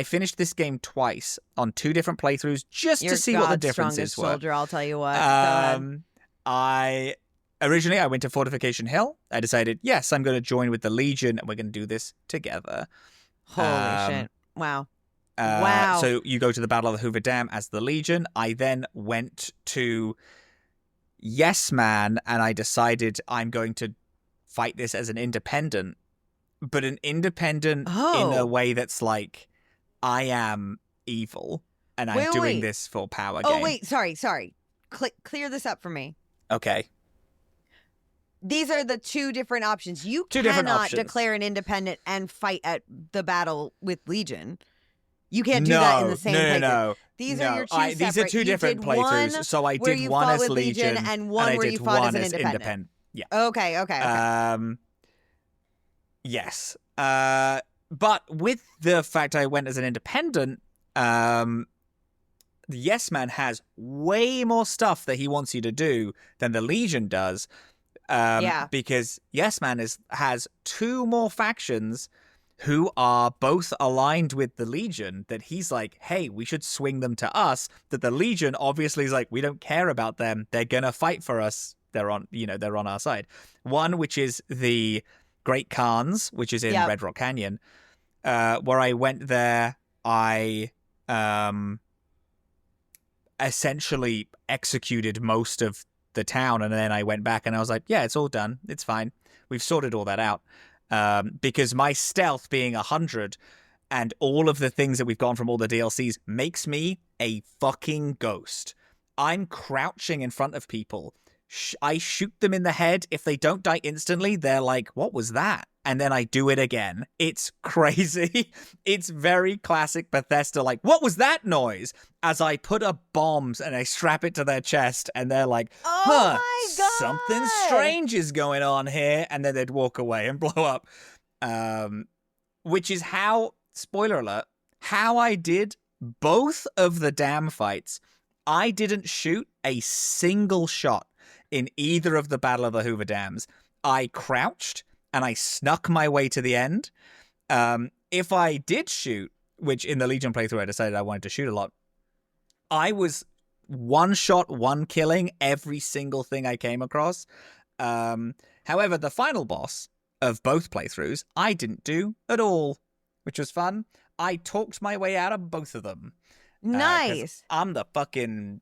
finished this game twice on 2 different playthroughs just to see what the differences were. Soldier, I'll tell you what. Originally, I went to Fortification Hill. I decided, yes, I'm going to join with the Legion, and we're going to do this together. Holy shit. Wow. Wow. So you go to the Battle of the Hoover Dam as the Legion. I then went to Yes Man, and I decided I'm going to fight this as an independent, but an independent in a way that's like, I am evil, and I'm doing this for power game. Oh, wait, sorry. Clear this up for me. Okay. These are the 2 different options. You cannot declare an independent and fight at the battle with Legion. You can't do that in the same playthrough. No. These are your 2 separate. These are 2 different playthroughs. So I did one as Legion and one where you fought as an independent. Yeah. Okay. Yes. But with the fact I went as an independent, the Yes Man has way more stuff that he wants you to do than the Legion does. Because Yes Man has 2 more factions who are both aligned with the Legion that he's like, hey, we should swing them to us. That the Legion obviously is like, we don't care about them. They're gonna fight for us. They're on our side. One, which is the Great Khans, which is in Red Rock Canyon, where I went there. I essentially executed most of the town, and then I went back and I was like, yeah, it's all done. It's fine. We've sorted all that out. Because my stealth being 100 and all of the things that we've gotten from all the DLCs makes me a fucking ghost. I'm crouching in front of people. I shoot them in the head. If they don't die instantly, they're like, what was that? And then I do it again. It's crazy. It's very classic Bethesda, like, what was that noise? As I put up bombs and I strap it to their chest, and they're like, Oh my God. something strange is going on here. And then they'd walk away and blow up. Which is how, spoiler alert, how I did both of the damn fights. I didn't shoot a single shot in either of the Battle of the Hoover Dams. I crouched and I snuck my way to the end. If I did shoot, which in the Legion playthrough I decided I wanted to shoot a lot, I was one shot, one killing every single thing I came across. However, the final boss of both playthroughs, I didn't do at all, which was fun. I talked my way out of both of them. Nice. I'm the fucking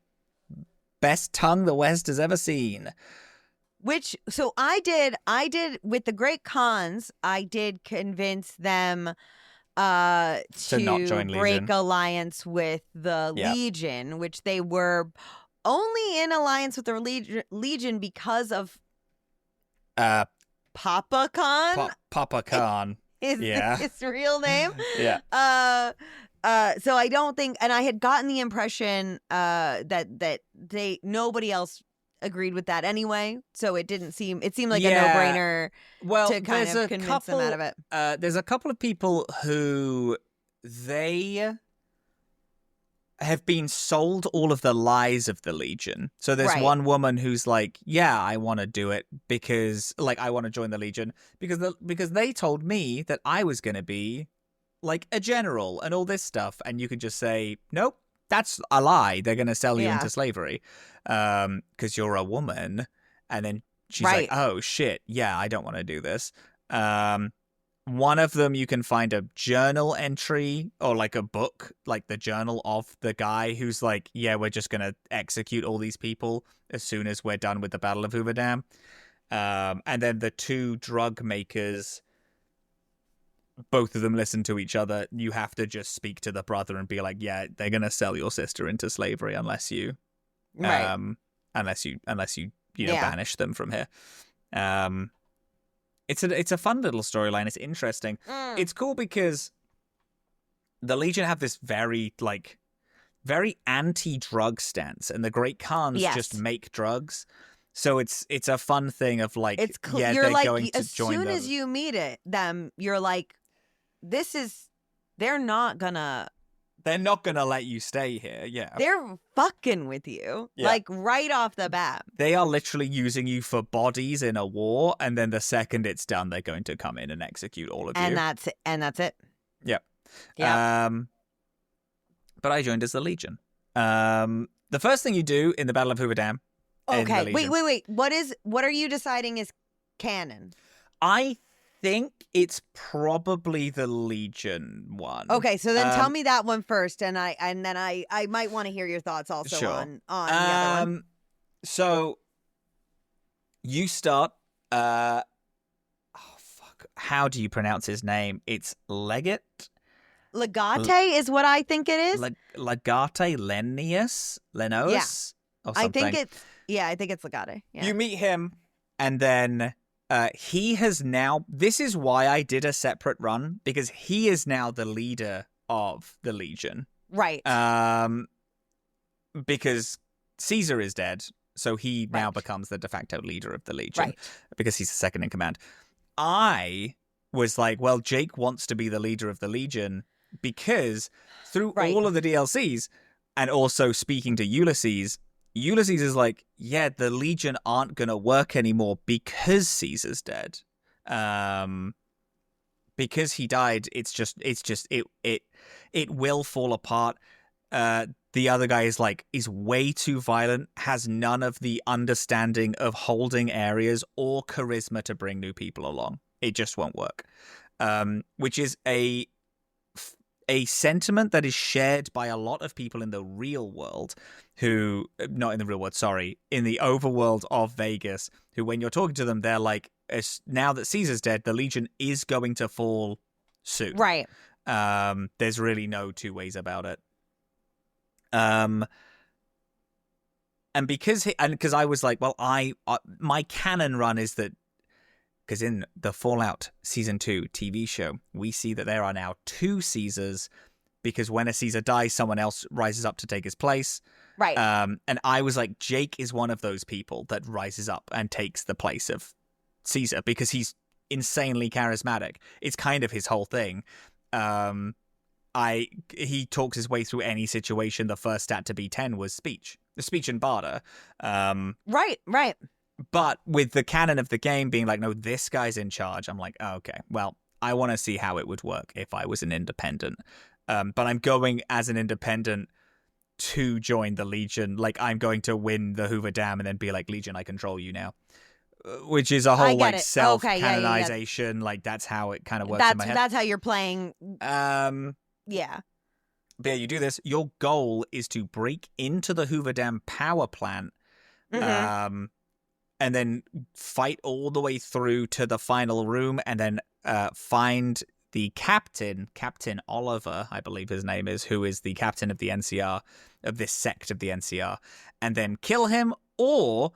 best tongue the West has ever seen. So I did with the Great Khans, I did convince them to not join break Legion. alliance with the Legion, which they were only in alliance with the Legion because of Papa Khan. Papa Khan. Is his real name. Yeah. So I don't think, and I had gotten the impression that nobody else agreed with that anyway. So it seemed like a no-brainer to kind of convince them out of it. There's a couple of people who they have been sold all of the lies of the Legion. So there's one woman who's like, yeah, I want to do it because, like, I want to join the Legion because they told me that I was going to be like a general and all this stuff. And you could just say, nope, that's a lie. They're going to sell you into slavery because you're a woman. And then she's like, oh, shit. Yeah, I don't want to do this. One of them, you can find a journal entry or like a book, like the journal of the guy who's like, yeah, we're just going to execute all these people as soon as we're done with the Battle of Hoover Dam. And then the two drug makers, both of them listen to each other. You have to just speak to the brother and be like, yeah, they're going to sell your sister into slavery unless you banish them from here. It's a fun little storyline. It's interesting. It's cool because the Legion have this very anti-drug stance, and the Great Khans just make drugs. So it's a fun thing of like, they're like, going to join them. As soon as you meet them, you're like, they're not gonna let you stay here. Yeah. They're fucking with you. Yeah. Like right off the bat. They are literally using you for bodies in a war, and then the second it's done, they're going to come in and execute all of you. And that's it. Yep. But I joined as the Legion. The first thing you do in the Battle of Hoover Dam. Okay. Wait. What are you deciding is canon? I think it's probably the Legion one. Okay, so then tell me that one first, and then I might want to hear your thoughts also on the other one. So you start. How do you pronounce his name? It's Legate. Is what I think it is. Legate Lenos. Yeah. Or something. I think it's Legate. Yeah. You meet him, and then. He has now. This is why I did a separate run, because he is now the leader of the Legion. Right. Because Caesar is dead, so he now becomes the de facto leader of the Legion. Right. Because he's the second in command. I was like, well, Jake wants to be the leader of the Legion because through all of the DLCs, and also speaking to Ulysses is like, yeah, the Legion aren't going to work anymore because Caesar's dead. Because he died, it will fall apart. The other guy is way too violent, has none of the understanding of holding areas or charisma to bring new people along. It just won't work. Which is a sentiment that is shared by a lot of people in the real world who, not in the real world, sorry, in the overworld of Vegas, who when you're talking to them, they're like, now that Caesar's dead, the Legion is going to fall soon. Right. There's really no two ways about it. And because I was like, well, my canon run is that, because in the Fallout Season 2 TV show, we see that there are now 2 Caesars, because when a Caesar dies, someone else rises up to take his place. Right. And I was like, Jake is one of those people that rises up and takes the place of Caesar, because he's insanely charismatic. It's kind of his whole thing. He talks his way through any situation. The first stat to be 10 was speech and barter. Right. But with the canon of the game being like, no, this guy's in charge, I'm like, oh, okay, well, I want to see how it would work if I was an independent. But I'm going as an independent to join the Legion. Like, I'm going to win the Hoover Dam and then be like, Legion, I control you now. Which is a whole, like, self-canonization. Yeah. Like, that's how it kind of works in my head. That's how you're playing. Yeah. But yeah, you do this. Your goal is to break into the Hoover Dam power plant. Mm-hmm. And then fight all the way through to the final room, and then find the Captain Oliver, I believe his name is, who is the captain of the NCR, of this sect of the NCR, and then kill him. Or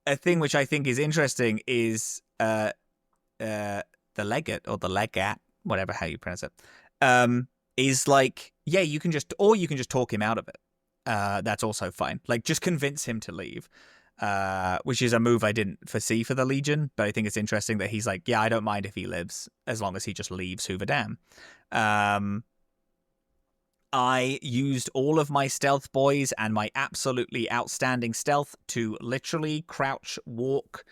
a thing which I think is interesting is the legate, or the legat, whatever how you pronounce it, is like, yeah, you can just talk him out of it. That's also fine. Like, just convince him to leave. Which is a move I didn't foresee for the Legion, but I think it's interesting that he's like, yeah, I don't mind if he lives, as long as he just leaves Hoover Dam. I used all of my stealth boys and my absolutely outstanding stealth to literally crouch walk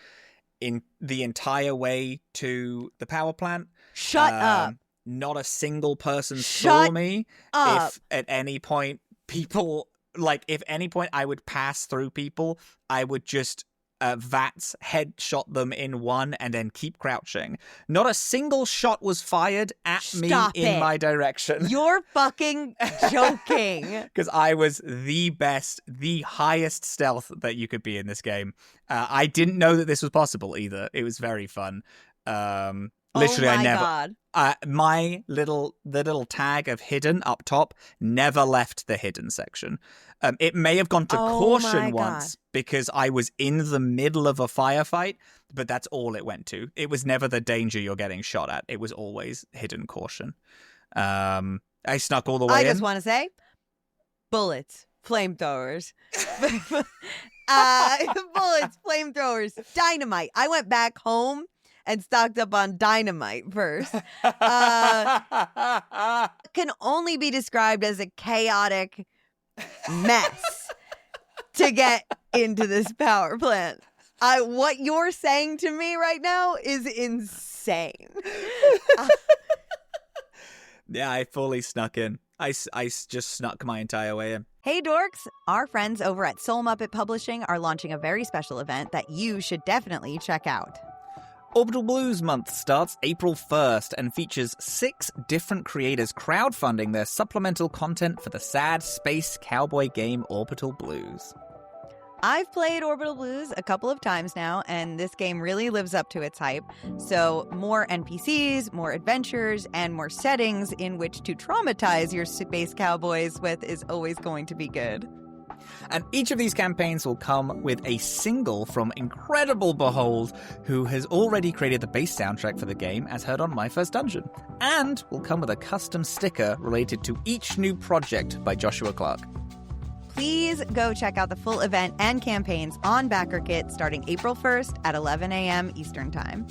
in the entire way to the power plant. Shut up. Not a single person saw me. Up. If at any point people... Like, if any point I would pass through people, I would just VATS headshot them in one and then keep crouching. Not a single shot was fired at me in my direction. You're fucking joking. Because I was the best, the highest stealth that you could be in this game. I didn't know that this was possible either. It was very fun. Literally, oh my God. My little tag of hidden up top never left the hidden section. It may have gone to caution once because I was in the middle of a firefight, but that's all it went to. It was never the danger you're getting shot at. It was always hidden caution. I snuck all the way in. I just want to say, bullets, flamethrowers. Bullets, flamethrowers, dynamite. I went back home and stocked up on dynamite first. Can only be described as a chaotic mess to get into this power plant. What you're saying to me right now is insane. Yeah, I fully snuck in. I just snuck my entire way in. Hey dorks, our friends over at Soul Muppet Publishing are launching a very special event that you should definitely check out. Orbital Blues Month starts April 1st and features 6 different creators crowdfunding their supplemental content for the sad space cowboy game Orbital Blues. I've played Orbital Blues a couple of times now, and this game really lives up to its hype. So more NPCs, more adventures, and more settings in which to traumatize your space cowboys with is always going to be good. And each of these campaigns will come with a single from Incredible Behold, who has already created the bass soundtrack for the game as heard on My First Dungeon, and will come with a custom sticker related to each new project by Joshua Clark. Please go check out the full event and campaigns on BackerKit starting April 1st at 11 a.m. Eastern Time.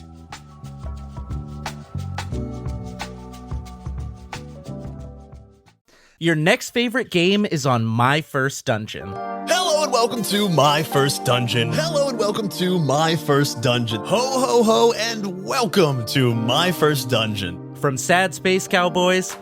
Your next favorite game is on My First Dungeon. Hello and welcome to My First Dungeon. Hello and welcome to My First Dungeon. Ho, ho, ho, and welcome to My First Dungeon. From sad space cowboys.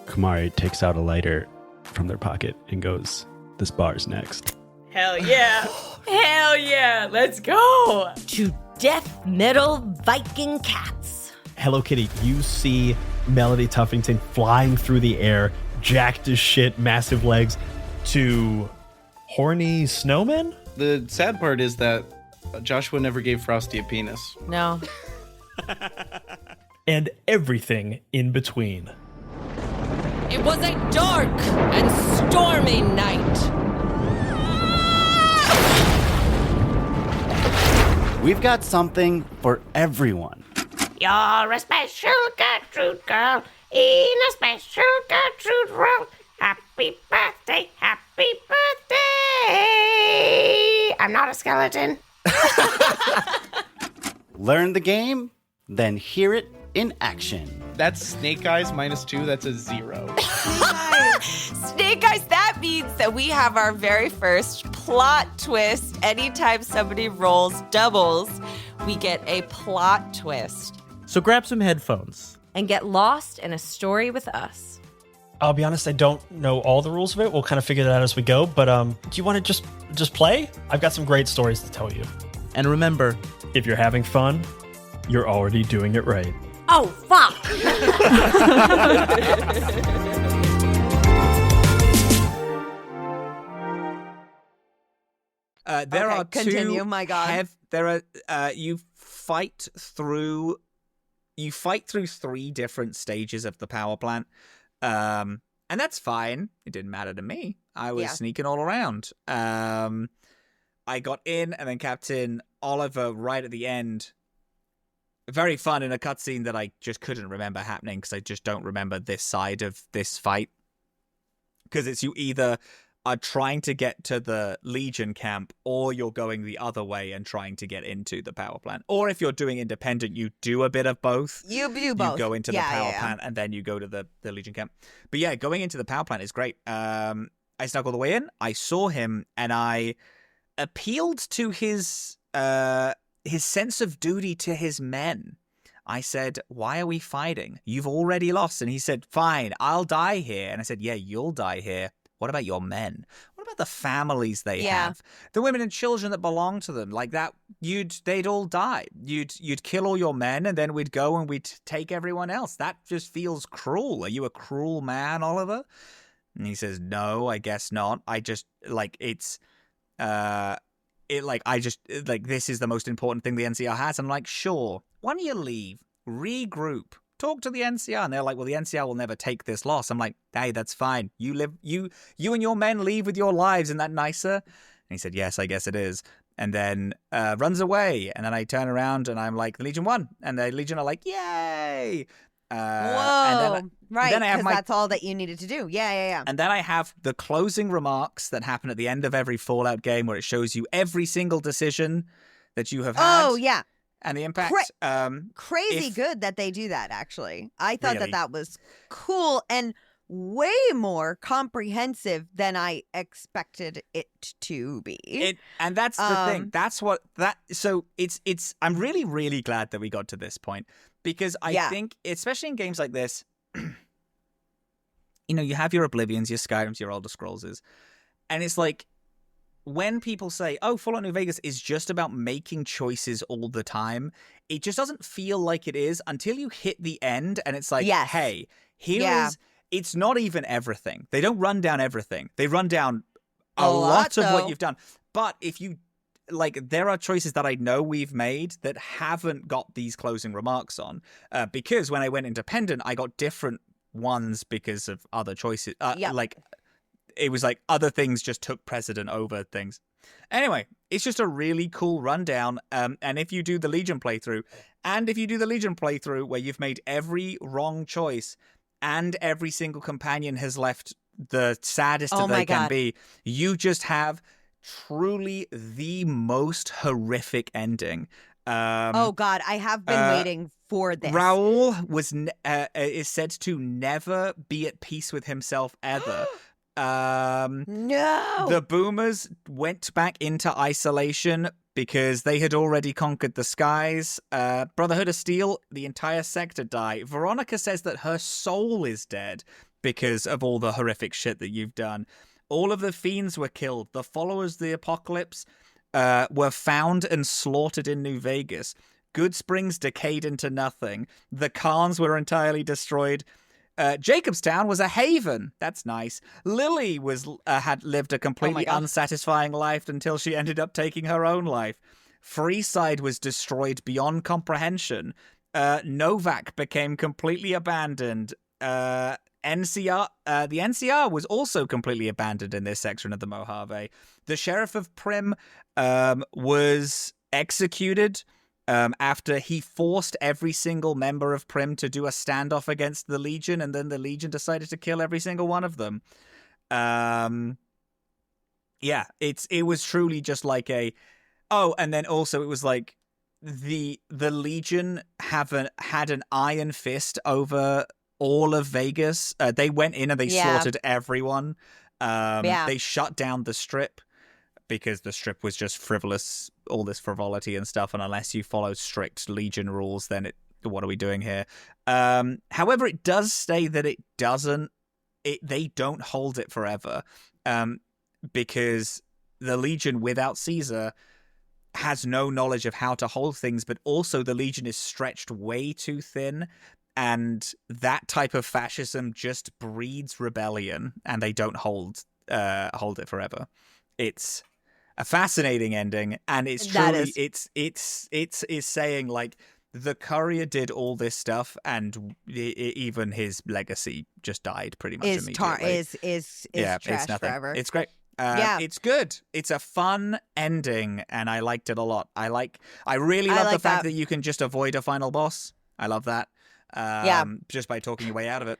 Kumari takes out a lighter from their pocket and goes, "This bar's next." Hell yeah. Hell yeah. Let's go. To death metal Viking cats. Hello Kitty, you see Melody Tuffington flying through the air, jacked as shit, massive legs, to horny snowmen? The sad part is that Joshua never gave Frosty a penis. No. And everything in between. It was a dark and stormy night. We've got something for everyone. You're a special Gertrude girl in a special Gertrude world. Happy birthday, happy birthday. I'm not a skeleton. Learn the game, then hear it in action. That's Snake Eyes -2. That's a 0. Snake Eyes, that means that we have our very first plot twist. Anytime somebody rolls doubles, we get a plot twist. So grab some headphones. And get lost in a story with us. I'll be honest, I don't know all the rules of it. We'll kind of figure that out as we go. But do you want to just play? I've got some great stories to tell you. And remember, If you're having fun, you're already doing it right. Oh, fuck! There Okay, are continue, two. my God. There are. You fight through 3 different stages of the power plant, and that's fine. It didn't matter to me. I was sneaking all around. I got in, and then Captain Oliver right at the end. Very fun in a cutscene that I just couldn't remember happening because I just don't remember this side of this fight. Because it's you either are trying to get to the Legion camp or you're going the other way and trying to get into the power plant. Or if you're doing independent, you do a bit of both. You do both. You go into the power plant and then you go to the Legion camp. But yeah, going into the power plant is great. I snuck all the way in. I saw him and I appealed to his sense of duty to his men. I said, why are we fighting? You've already lost. And he said, fine, I'll die here. And I said, yeah, you'll die here. What about your men? What about the families they have? The women and children that belong to them? Like that, they'd all die. You'd kill all your men and then we'd go and we'd take everyone else. That just feels cruel. Are you a cruel man, Oliver? And he says, no, I guess not. I just, like, this is the most important thing the NCR has. I'm like, sure. Why don't you leave, regroup, talk to the NCR? And they're like, well, the NCR will never take this loss. I'm like, hey, that's fine. You and your men leave with your lives. Isn't that nicer? And he said, yes, I guess it is. And then runs away. And then I turn around and I'm like, the Legion won. And the Legion are like, yay. Whoa. And right, then I have because that's all that you needed to do. Yeah. And then I have the closing remarks that happen at the end of every Fallout game where it shows you every single decision that you have had. Oh, yeah. And the impact. Crazy good that they do that, actually. I thought Really? that was cool and way more comprehensive than I expected it to be. And that's the thing. So it's I'm really, really glad that we got to this point because I think, especially in games like this, you have your Oblivions, your Skyrims, your Elder Scrollses, and it's like, when people say, oh, Fallout New Vegas is just about making choices all the time, it just doesn't feel like it is until you hit the end and it's like, hey, it's not even everything. They don't run down everything. They run down a lot of what you've done. But if you, there are choices that I know we've made that haven't got these closing remarks on. Because when I went independent, I got different ones because of other choices. It was like other things just took precedent over things. Anyway, it's just a really cool rundown. And if you do the Legion playthrough, where you've made every wrong choice and every single companion has left the saddest that they can be, you just have truly the most horrific ending. Oh, God, I have been waiting for this. Raoul is said to never be at peace with himself ever. No. The boomers went back into isolation because they had already conquered the skies. Brotherhood of Steel, the entire sector die. Veronica says that her soul is dead because of all the horrific shit that you've done. All of the fiends were killed. The followers of the apocalypse were found and slaughtered in New Vegas. Good Springs decayed into nothing. The Khans were entirely destroyed. Jacobstown was a haven. That's nice. Lily had lived a completely unsatisfying life until she ended up taking her own life. Freeside was destroyed beyond comprehension. Novak became completely abandoned. The NCR was also completely abandoned in this section of the Mojave. The Sheriff of Prim was executed after he forced every single member of Prim to do a standoff against the Legion, and then the Legion decided to kill every single one of them. It was truly just like a... Oh, and then also it was like the Legion had an iron fist over all of Vegas. They went in and they slaughtered everyone. They shut down the Strip because the Strip was just frivolous, all this frivolity and stuff. And unless you follow strict Legion rules, then what are we doing here? However, it does say that they don't hold it forever, because the Legion without Caesar has no knowledge of how to hold things, but also the Legion is stretched way too thin, and that type of fascism just breeds rebellion, and they don't hold it forever. It's a fascinating ending, and it's truly it's saying like the Courier did all this stuff, and even his legacy just died pretty much immediately. Is trash nothing. forever. It's great. It's good. It's a fun ending, and I liked it a lot. I really love the fact that you can just avoid a final boss. I love that. Just by talking your way out of it.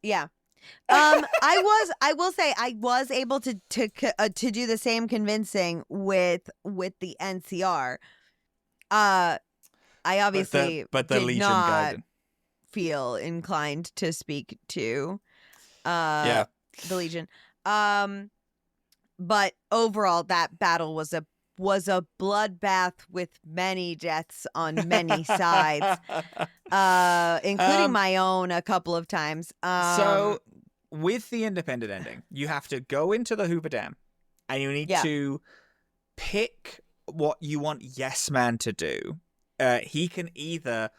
Yeah. I will say I was able to do the same convincing with the NCR. I obviously but the did Legion not guided. feel inclined to speak to the Legion. But overall, that battle was a bloodbath with many deaths on many sides, including my own a couple of times. So, with the independent ending, you have to go into the Hoover Dam, and you need to pick what you want Yes Man to do. He can either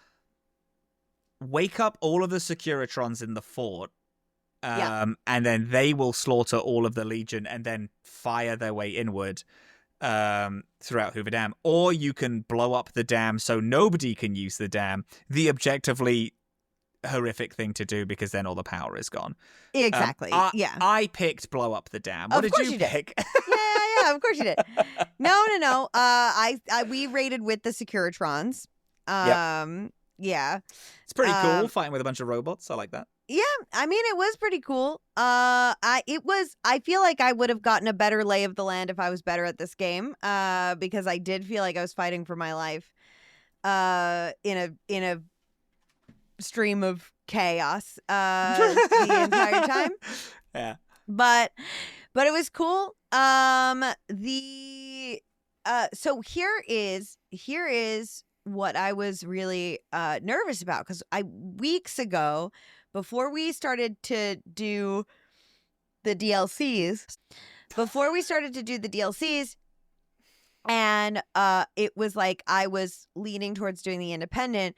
wake up all of the Securitrons in the fort, and then they will slaughter all of the Legion and then fire their way inward throughout Hoover Dam. Or you can blow up the dam so nobody can use the dam. The objectively horrific thing to do, because then all the power is gone. Exactly. I picked blow up the dam. What did you pick? Yeah, of course you did. No. We raided with the Securitrons. Yeah. It's pretty cool fighting with a bunch of robots. I like that. Yeah, I mean, it was pretty cool. I feel like I would have gotten a better lay of the land if I was better at this game. Because I did feel like I was fighting for my life. In a stream of chaos. The entire time. Yeah. But it was cool. So here is what I was really nervous about, because weeks ago, before we started to do the DLCs, and it was like I was leaning towards doing the independent,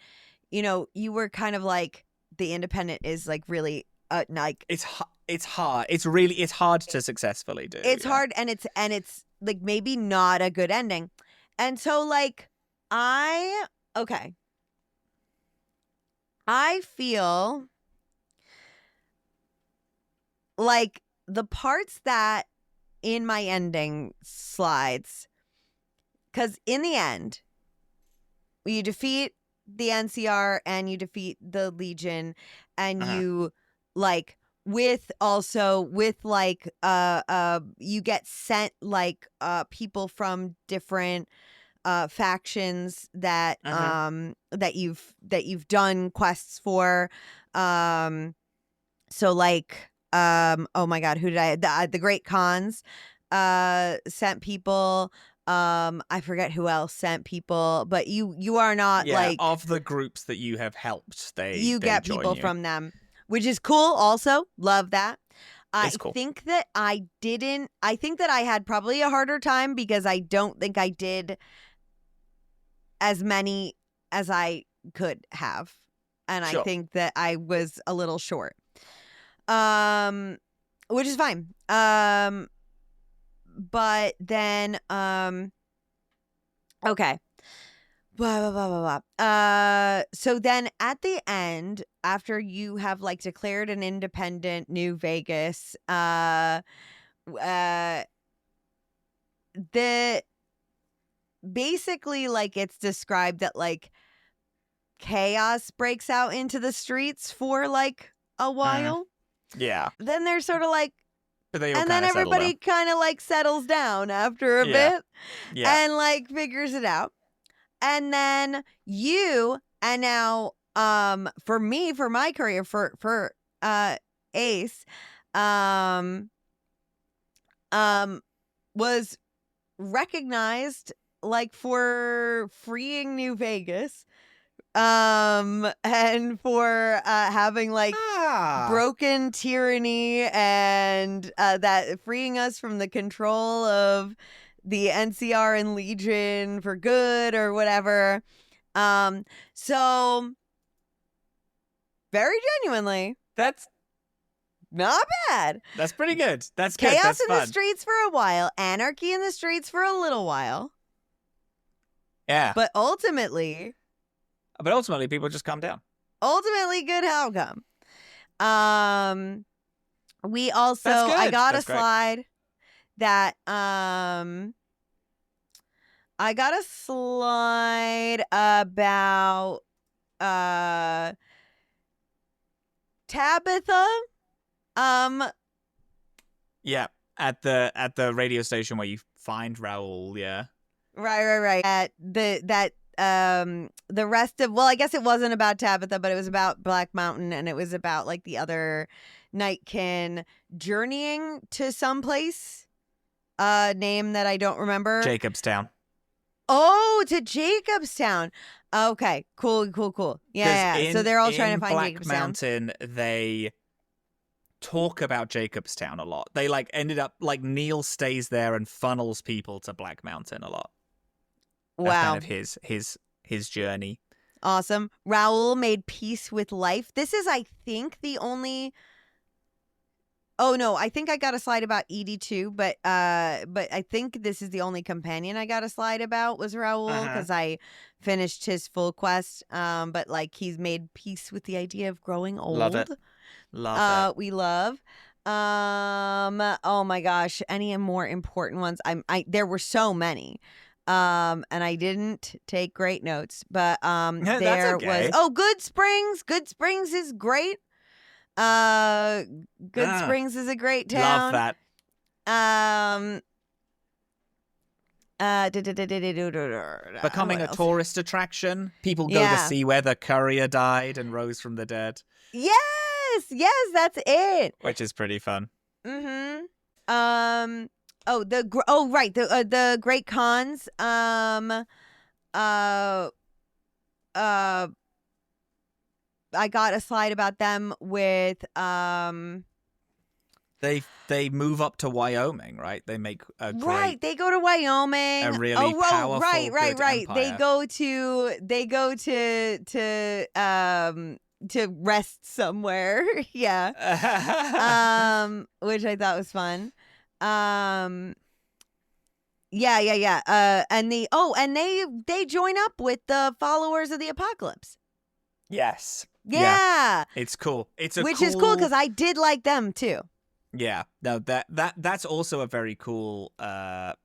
you were kind of like, the independent is like really like it's hard. It's hard to successfully do. It's hard, and it's like maybe not a good ending. And so like I feel like the parts that in my ending slides, because in the end, you defeat the NCR and you defeat the Legion, and you like you get sent like people from different factions that that you've done quests for. So like oh my god, who did the Great Khans sent people. I forget who else sent people, but you are not like of the groups that you have helped. You get people from them, which is cool. Also, love that. I think that I had probably a harder time because I don't think I did as many as I could have. And I Sure. think that I was a little short. Which is fine. But then okay. Blah, blah, blah, blah, blah. So then at the end, after you have like declared an independent New Vegas, the basically like it's described that like chaos breaks out into the streets for like a while. Yeah. Then they're sort of like, But they all and then kinda settle everybody kind of like settles down after a Yeah. bit Yeah. and like figures it out. And then you, and now for me, for my career, for Ace, was recognized like for freeing New Vegas, and for having like broken tyranny and that freeing us from the control of the NCR and Legion for good or whatever. So very genuinely, That's not bad. That's pretty good. That's good. Chaos That's in fun. the streets for a while, anarchy in the streets for a little while, Yeah. but ultimately People just calm down. good outcome. We also, That's good. I got That's a great. slide that I got a slide about Tabitha. Yeah. At the radio station where you find Raoul, yeah. Right. The rest of, well, I guess it wasn't about Tabitha, but it was about Black Mountain, and it was about like the other Nightkin journeying to someplace, name that I don't remember. Jacobstown. Oh, to Jacobstown. Okay, cool. Yeah. So they're all trying to find Black Jacobstown. Mountain, they talk about Jacobstown a lot. They like ended up like Neil stays there and funnels people to Black Mountain a lot. That's Wow. kind of his journey. Awesome. Raoul made peace with life. This is, I think, the only. Oh no, I think I got a slide about Edie too, but I think this is the only companion I got a slide about was Raoul because I finished his full quest. But like he's made peace with the idea of growing old. Love it. Love it. We love. Oh my gosh, any more important ones? There were so many. And I didn't take great notes, but That's there okay. was Good Springs. Good Springs is great. Good Springs is a great town. Love that. Becoming What a else? tourist attraction. People go to Yeah. see where the courier died and rose from the dead, Yes, that's it. which is pretty fun. Mm-hmm. The Great Khans. I got a slide about them with They move up to Wyoming, right? They make a great right. They go to Wyoming. a really powerful, right. good They empire. go to rest somewhere. Yeah. Which I thought was fun. Yeah. And they join up with the followers of the apocalypse. Yes. Yeah. It's cool. Which is cool because I did like them too. Yeah, no, that's also a very cool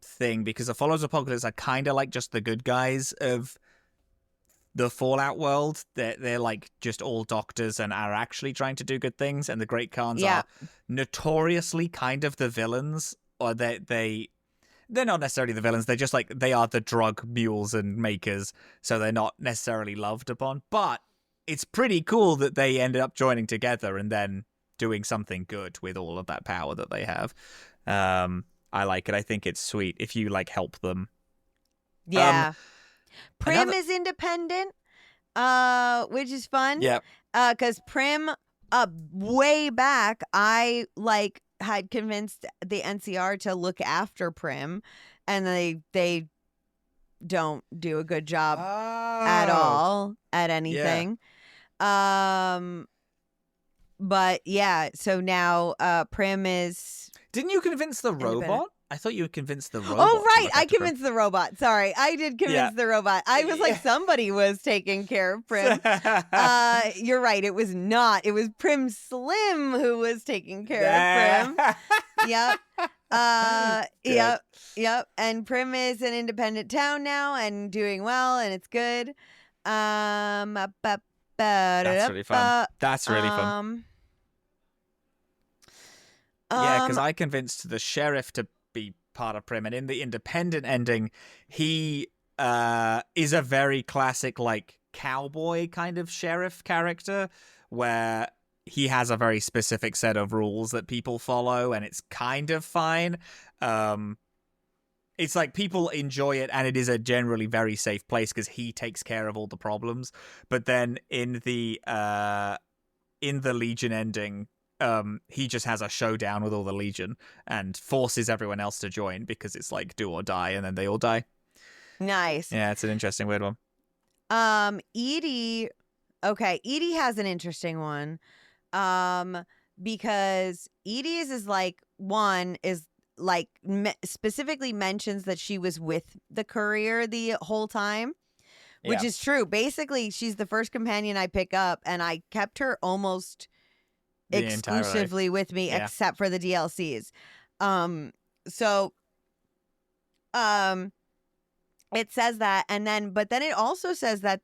thing because the followers of Apocalypse are kind of like just the good guys of the Fallout world. They're like just all doctors and are actually trying to do good things, and the Great Khans are notoriously kind of the villains, or they're not necessarily the villains. They're just like they are the drug mules and makers, so they're not necessarily loved upon. But it's pretty cool that they ended up joining together and then doing something good with all of that power that they have. I like it. I think it's sweet if you like help them. Yeah. Prim another- is independent, which is fun. Yeah. Because Prim, way back, I like had convinced the NCR to look after Prim, and they don't do a good job Oh. at all at anything. But yeah, so now Prim is. Didn't you convince the Independent. robot? I thought you convinced the robot. Oh, to right. look I after Prim. convinced the robot. Sorry. I did convince the robot. I was like, somebody was taking care of Prim. You're right. It was not. It was Prim Slim who was taking care of Prim. Yep. Yep. And Prim is an independent town now and doing well, and it's good. That's really fun. That's really fun. Yeah, because I convinced the sheriff to be part of Prim, and in the independent ending, he is a very classic, like, cowboy kind of sheriff character, where he has a very specific set of rules that people follow, and it's kind of fine. It's like people enjoy it, and it is a generally very safe place because he takes care of all the problems. But then in the Legion ending, he just has a showdown with all the Legion and forces everyone else to join because it's like do or die, and then they all die. Nice. Yeah, it's an interesting weird one. Edie. Okay, Edie has an interesting one. Because Edie's is like specifically mentions that she was with the courier the whole time, which is true. Basically, she's the first companion I pick up, and I kept her almost exclusively with me, except for the DLCs. It says that, but then it also says that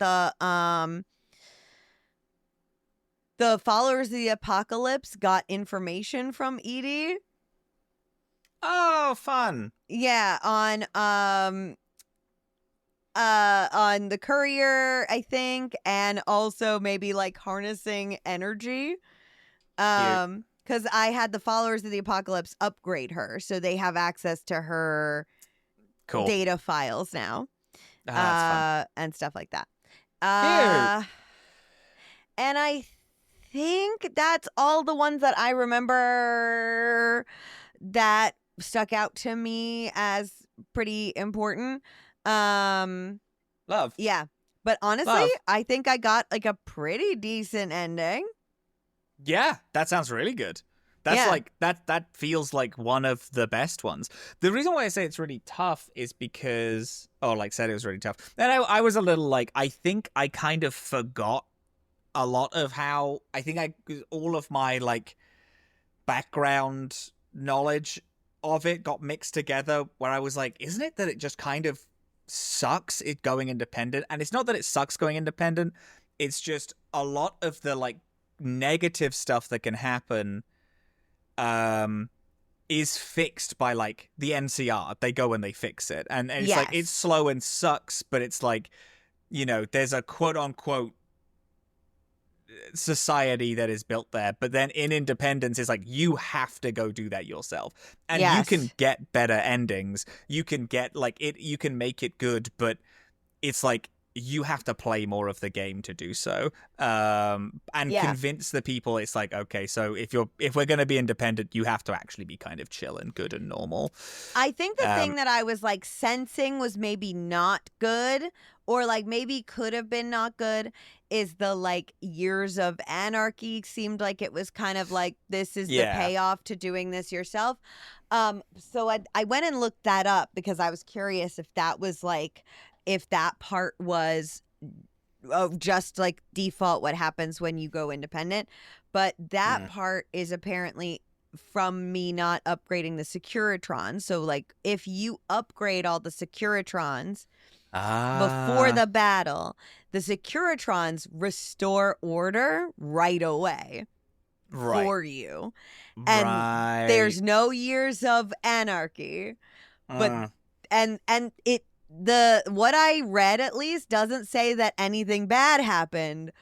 the followers of the apocalypse got information from Edie. Oh, fun. Yeah, on the courier, I think, and also maybe like harnessing energy. Because I had the followers of the apocalypse upgrade her, so they have access to her data files now. That's fun. And stuff like that. And I think that's all the ones that I remember that stuck out to me as pretty important. Love. Yeah. But honestly, Love. I think I got like a pretty decent ending. Yeah, that sounds really good. That's like that feels like one of the best ones. The reason why I say it's really tough is because said it was really tough. And I was a little like, I think I kind of forgot a lot of how all of my like background knowledge of it got mixed together, where I was like, isn't it that it just kind of sucks it going independent? And it's not that it sucks going independent, it's just a lot of the like negative stuff that can happen is fixed by like the NCR. They go and they fix it, and it's like it's slow and sucks, but it's like, you know, there's a quote unquote society that is built there. But then in Independence, it's like you have to go do that yourself, and you can get better endings. You can get like it. You can make it good, but it's like you have to play more of the game to do so, and convince the people. It's like, okay, so if we're going to be independent, you have to actually be kind of chill and good and normal. I think the thing that I was like sensing was maybe not good, or like maybe could have been not good, is the like years of anarchy seemed like it was kind of like this is the payoff to doing this yourself. So I went and looked that up because I was curious if that was like, if that part was just like default what happens when you go independent. But that part is apparently from me not upgrading the Securitrons. So like if you upgrade all the Securitrons before the battle, the Securitrons restore order right away for you. And there's no years of anarchy. But and it what I read at least doesn't say that anything bad happened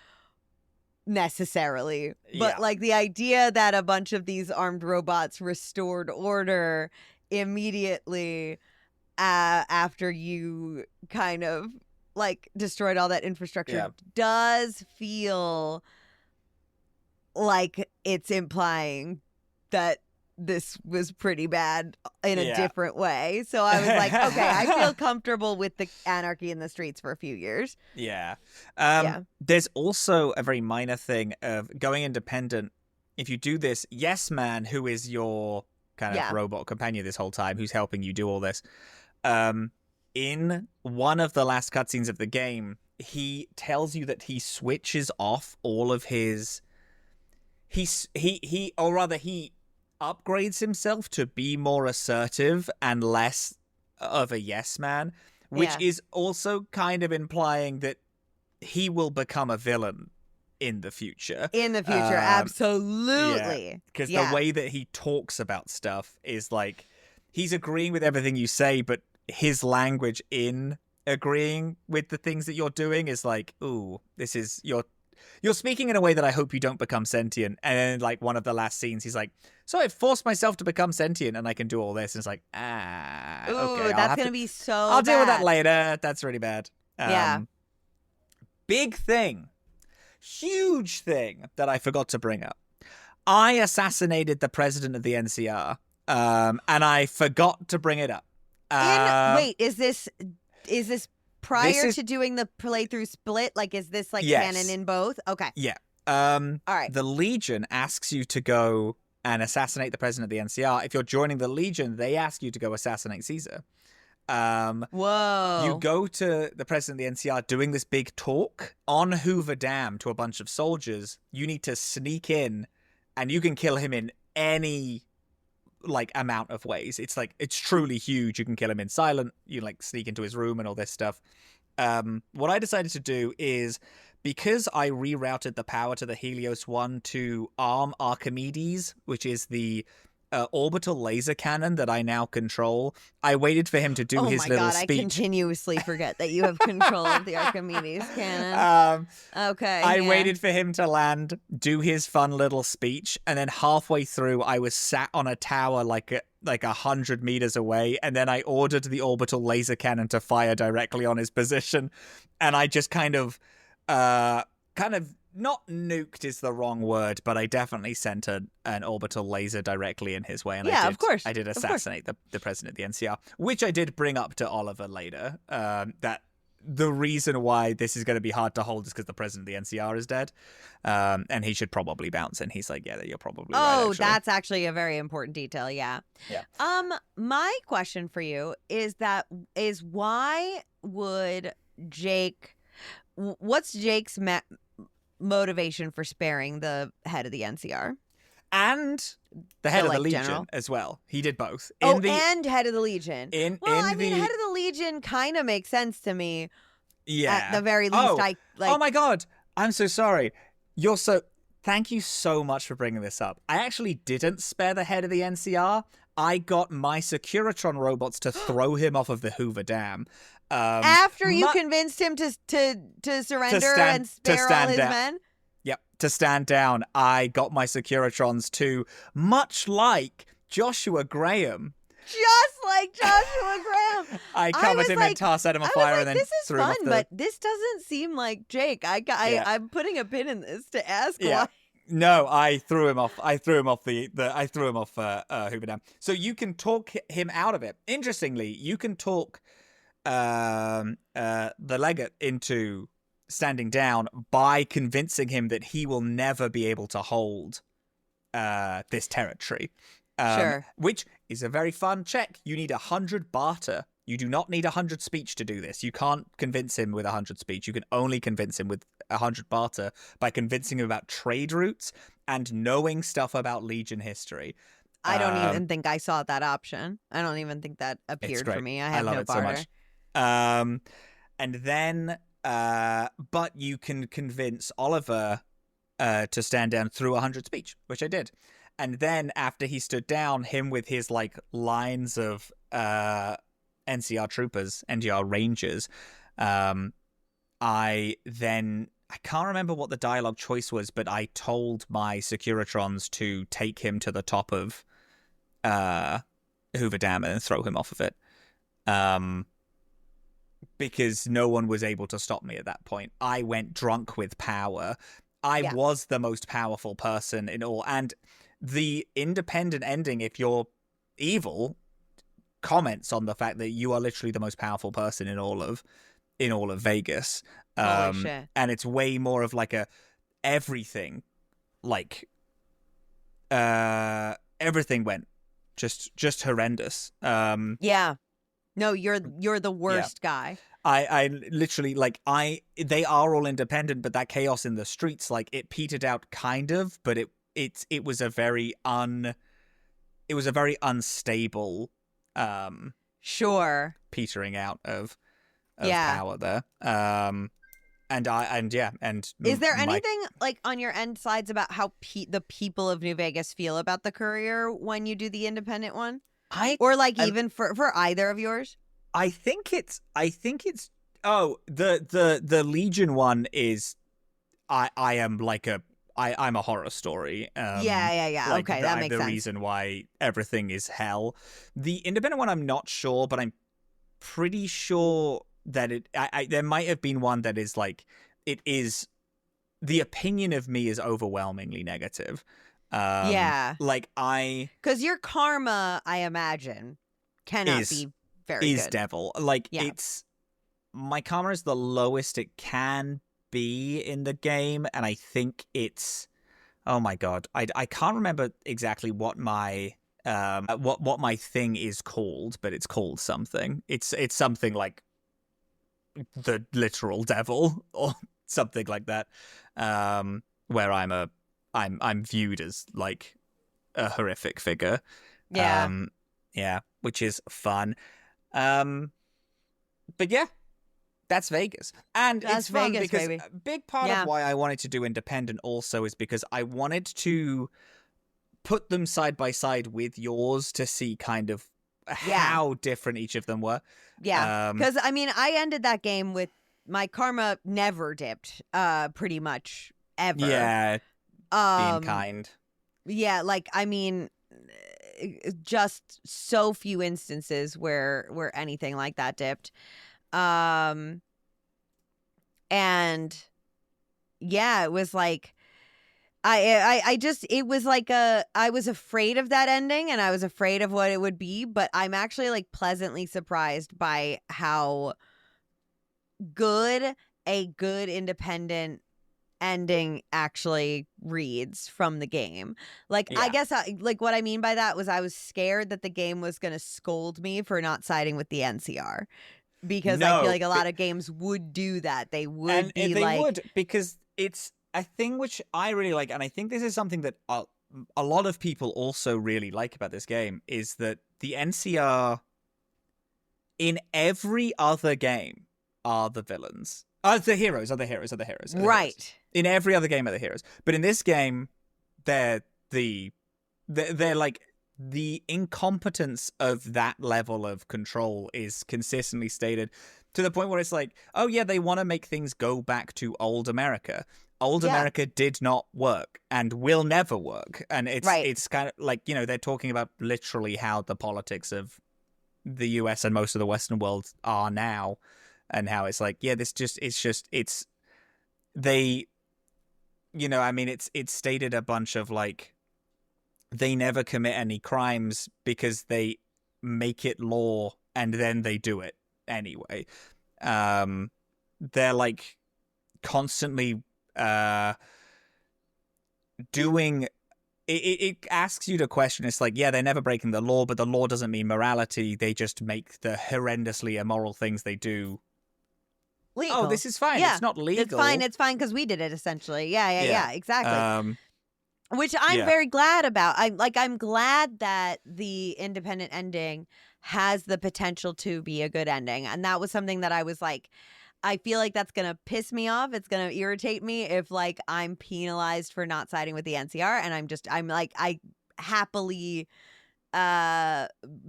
necessarily, but like the idea that a bunch of these armed robots restored order immediately after you kind of like destroyed all that infrastructure does feel like it's implying that this was pretty bad in a Yeah. different way. So I was like, okay, I feel comfortable with the anarchy in the streets for a few years. Yeah. Yeah. There's also a very minor thing of going independent. If you do this, Yes Man, who is your kind of robot companion this whole time, who's helping you do all this, in one of the last cutscenes of the game, he tells you that he switches off all of his... He upgrades himself to be more assertive and less of a yes man, which is also kind of implying that he will become a villain in the future. Absolutely. Because the way that he talks about stuff is like, he's agreeing with everything you say, but his language in agreeing with the things that you're doing is like, ooh, this is you're speaking in a way that I hope you don't become sentient. And then, like, one of the last scenes, he's like, so I forced myself to become sentient and I can do all this. And it's like, okay. That's going to be so I'll deal with that later. That's really bad. Yeah. Big thing. Huge thing that I forgot to bring up. I assassinated the president of the NCR. And I forgot to bring it up. Wait, is this prior to doing the playthrough split? Like, is this like canon in both? Okay. Yeah. All right. The Legion asks you to go and assassinate the president of the NCR. If you're joining the Legion, they ask you to go assassinate Caesar. Whoa. You go to the president of the NCR doing this big talk on Hoover Dam to a bunch of soldiers. You need to sneak in, and you can kill him in any like amount of ways. It's like, it's truly huge. You can kill him in silent. You like sneak into his room and all this stuff. What I decided to do is, because I rerouted the power to the Helios 1 to arm Archimedes, which is the orbital laser cannon that I now control, I waited for him to do his little speech. I continuously forget that you have control of the Archimedes cannon. Okay. I waited for him to land, do his fun little speech, and then halfway through, I was sat on a tower like 100 meters away, and then I ordered the orbital laser cannon to fire directly on his position, and I just kind of not nuked is the wrong word, but I definitely sent an orbital laser directly in his way. And of course. I did assassinate the president of the NCR, which I did bring up to Oliver later. That the reason why this is going to be hard to hold is because the president of the NCR is dead, and he should probably bounce. And he's like, yeah, you're probably right. Oh, actually. that's actually a very important detail. Yeah. My question for you is why would Jake? What's Jake's motivation for sparing the head of the NCR and the head of the Legion general? As well? He did both. And head of the Legion. Head of the Legion kind of makes sense to me. Yeah. At the very least, Oh my God, I'm so sorry. Thank you so much for bringing this up. I actually didn't spare the head of the NCR. I got my Securitron robots to throw him off of the Hoover Dam. After you convinced him to surrender and spare all his men? Yep, to stand down, I got my Securitrons to, much like Joshua Graham. Just like Joshua Graham. I covered him in tar, set him on fire, and then this is threw him off fun, but this doesn't seem like Jake. I'm putting a pin in this to ask why. No, I threw him off. I threw him off Hoover Dam. So you can talk him out of it. Interestingly, you can talk the legate into standing down by convincing him that he will never be able to hold this territory. Sure. Which is a very fun check. You need 100 barter. You do not need 100 speech to do this. You can't convince him with 100 speech. You can only convince him with 100 barter by convincing him about trade routes and knowing stuff about Legion history. I don't even think I saw that option. I don't even think that appeared for me. I have no barter. So much. And then, but you can convince Oliver to stand down through 100 speech, which I did. And then after he stood down, him with his like lines of NCR troopers, NGR rangers, I can't remember what the dialogue choice was, but I told my Securitrons to take him to the top of Hoover Dam and throw him off of it. Because no one was able to stop me at that point. I went drunk with power. I was the most powerful person in all. And the independent ending, if you're evil, comments on the fact that you are literally the most powerful person in all of Vegas. Holy shit. And it's way more of like a everything, like everything went just horrendous. Yeah. No, you're the worst guy. I literally they are all independent, but that chaos in the streets, like, it petered out kind of, but it was a very unstable Sure. petering out of Yeah. power there. And Is there anything like on your end sides about how the people of New Vegas feel about the Courier when you do the independent one? Or like even for either of yours? I think it's the Legion one is I'm a horror story. Yeah. Like, okay, that makes the sense. reason why everything is hell. The independent one, I'm not sure, but I'm pretty sure that there might have been one that is like, it is, the opinion of me is overwhelmingly negative. Like because your karma, I imagine, cannot be very good. devil. Like, my karma is the lowest it can be in the game, and I think it's, oh my god, I can't remember exactly what my what my thing is called, but it's called something. It's something like the literal devil or something like that, where I'm viewed as like a horrific figure. Which is fun. But yeah, that's Vegas. And it's fun Vegas, because baby. a big part of why I wanted to do independent also is because I wanted to put them side by side with yours to see kind of how different each of them were. Yeah, because I mean, I ended that game with my karma never dipped, pretty much ever. Yeah, being kind. Yeah, like, I mean, just so few instances where anything like that dipped. And yeah, it was like, I was afraid of that ending, and I was afraid of what it would be, but I'm actually like pleasantly surprised by how good a good independent ending actually reads from the game. Like, I guess like what I mean by that was I was scared that the game was going to scold me for not siding with the NCR, because I feel like a lot of games would do that. They would would, because it's a thing which I really like, and I think this is something that a lot of people also really like about this game, is that the NCR in every other game are the villains. The heroes are the heroes. Right. In every other game are the heroes. But in this game, they're like, the incompetence of that level of control is consistently stated to the point where it's like, oh yeah, they want to make things go back to old America. America did not work and will never work. And it's kind of like, you know, they're talking about literally how the politics of the US and most of the Western world are now, and how it's like, yeah, they, you know, I mean, it's stated a bunch of like, they never commit any crimes because they make it law and then they do it anyway. They're like constantly doing it asks you to question. It's like, yeah, they're never breaking the law, but the law doesn't mean morality. They just make the horrendously immoral things they do legal. Oh, this is fine. Yeah. It's not legal. It's fine because we did it, essentially. Yeah, exactly. Which I'm Yeah. very glad about. I'm glad that the independent ending has the potential to be a good ending. And that was something that I was like, I feel like that's going to piss me off. It's going to irritate me if like I'm penalized for not siding with the NCR. And I happily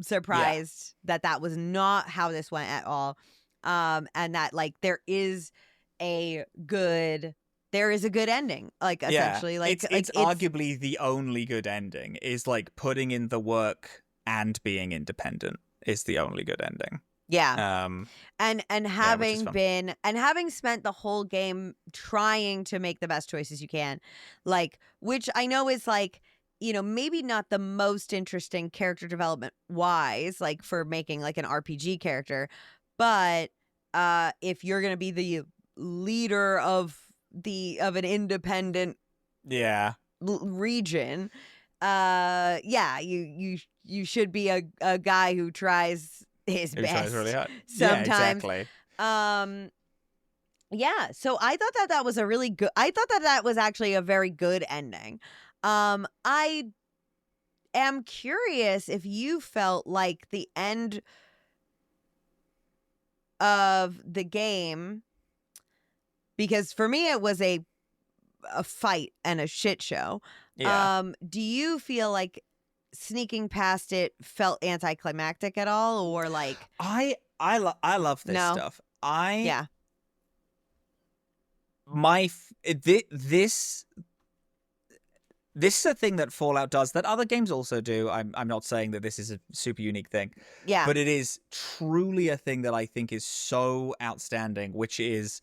surprised that was not how this went at all. And that like there is a good ending, like, essentially. Like it's arguably the only good ending is like putting in the work and being independent is the only good ending. Yeah. And having fun. having spent the whole game trying to make the best choices you can, like, which I know is like, maybe not the most interesting character development wise, like for making like an RPG character, but if you're going to be the leader of an independent region, you should be a guy who tries his best. Tries really hard. Sometimes. Yeah, exactly. So I thought that was a really good. I thought that was actually a very good ending. I am curious if you felt like the end of the game, because for me it was a fight and a shit show. Yeah. Do you feel like sneaking past it felt anticlimactic at all, or like I love this stuff. This is a thing that Fallout does that other games also do. I'm not saying that this is a super unique thing. Yeah. But it is truly a thing that I think is so outstanding, which is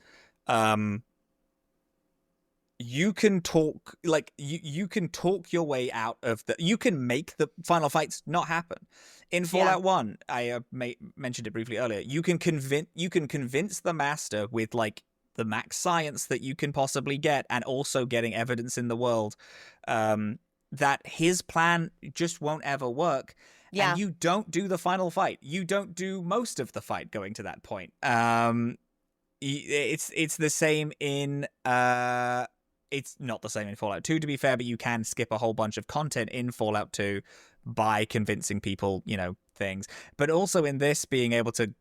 you can talk you can talk your way out of you can make the final fights not happen. In Fallout 1, I mentioned it briefly earlier. You can convince the master with like the max science that you can possibly get, and also getting evidence in the world that his plan just won't ever work. Yeah. And you don't do the final fight. You don't do most of the fight going to that point. It's the same in it's not the same in Fallout 2, to be fair, but you can skip a whole bunch of content in Fallout 2 by convincing people, things. But also in this, being able to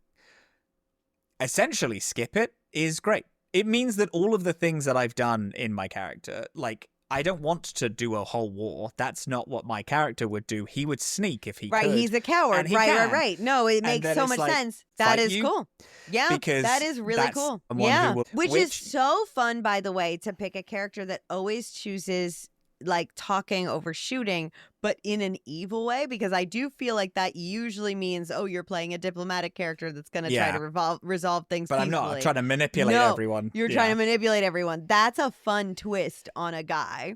essentially skip it is great. It means that all of the things that I've done in my character, like, I don't want to do a whole war. That's not what my character would do. He would sneak if he could. Right, he's a coward. Right. No, it makes so much sense. That is cool. Yeah, because that is really cool. Yeah, which is so fun, by the way, to pick a character that always chooses like talking over shooting, but in an evil way, because I do feel like that usually means, oh, you're playing a diplomatic character that's going to try to resolve things but peacefully. I'm not trying to manipulate everyone. You're trying to manipulate everyone. That's a fun twist on a guy,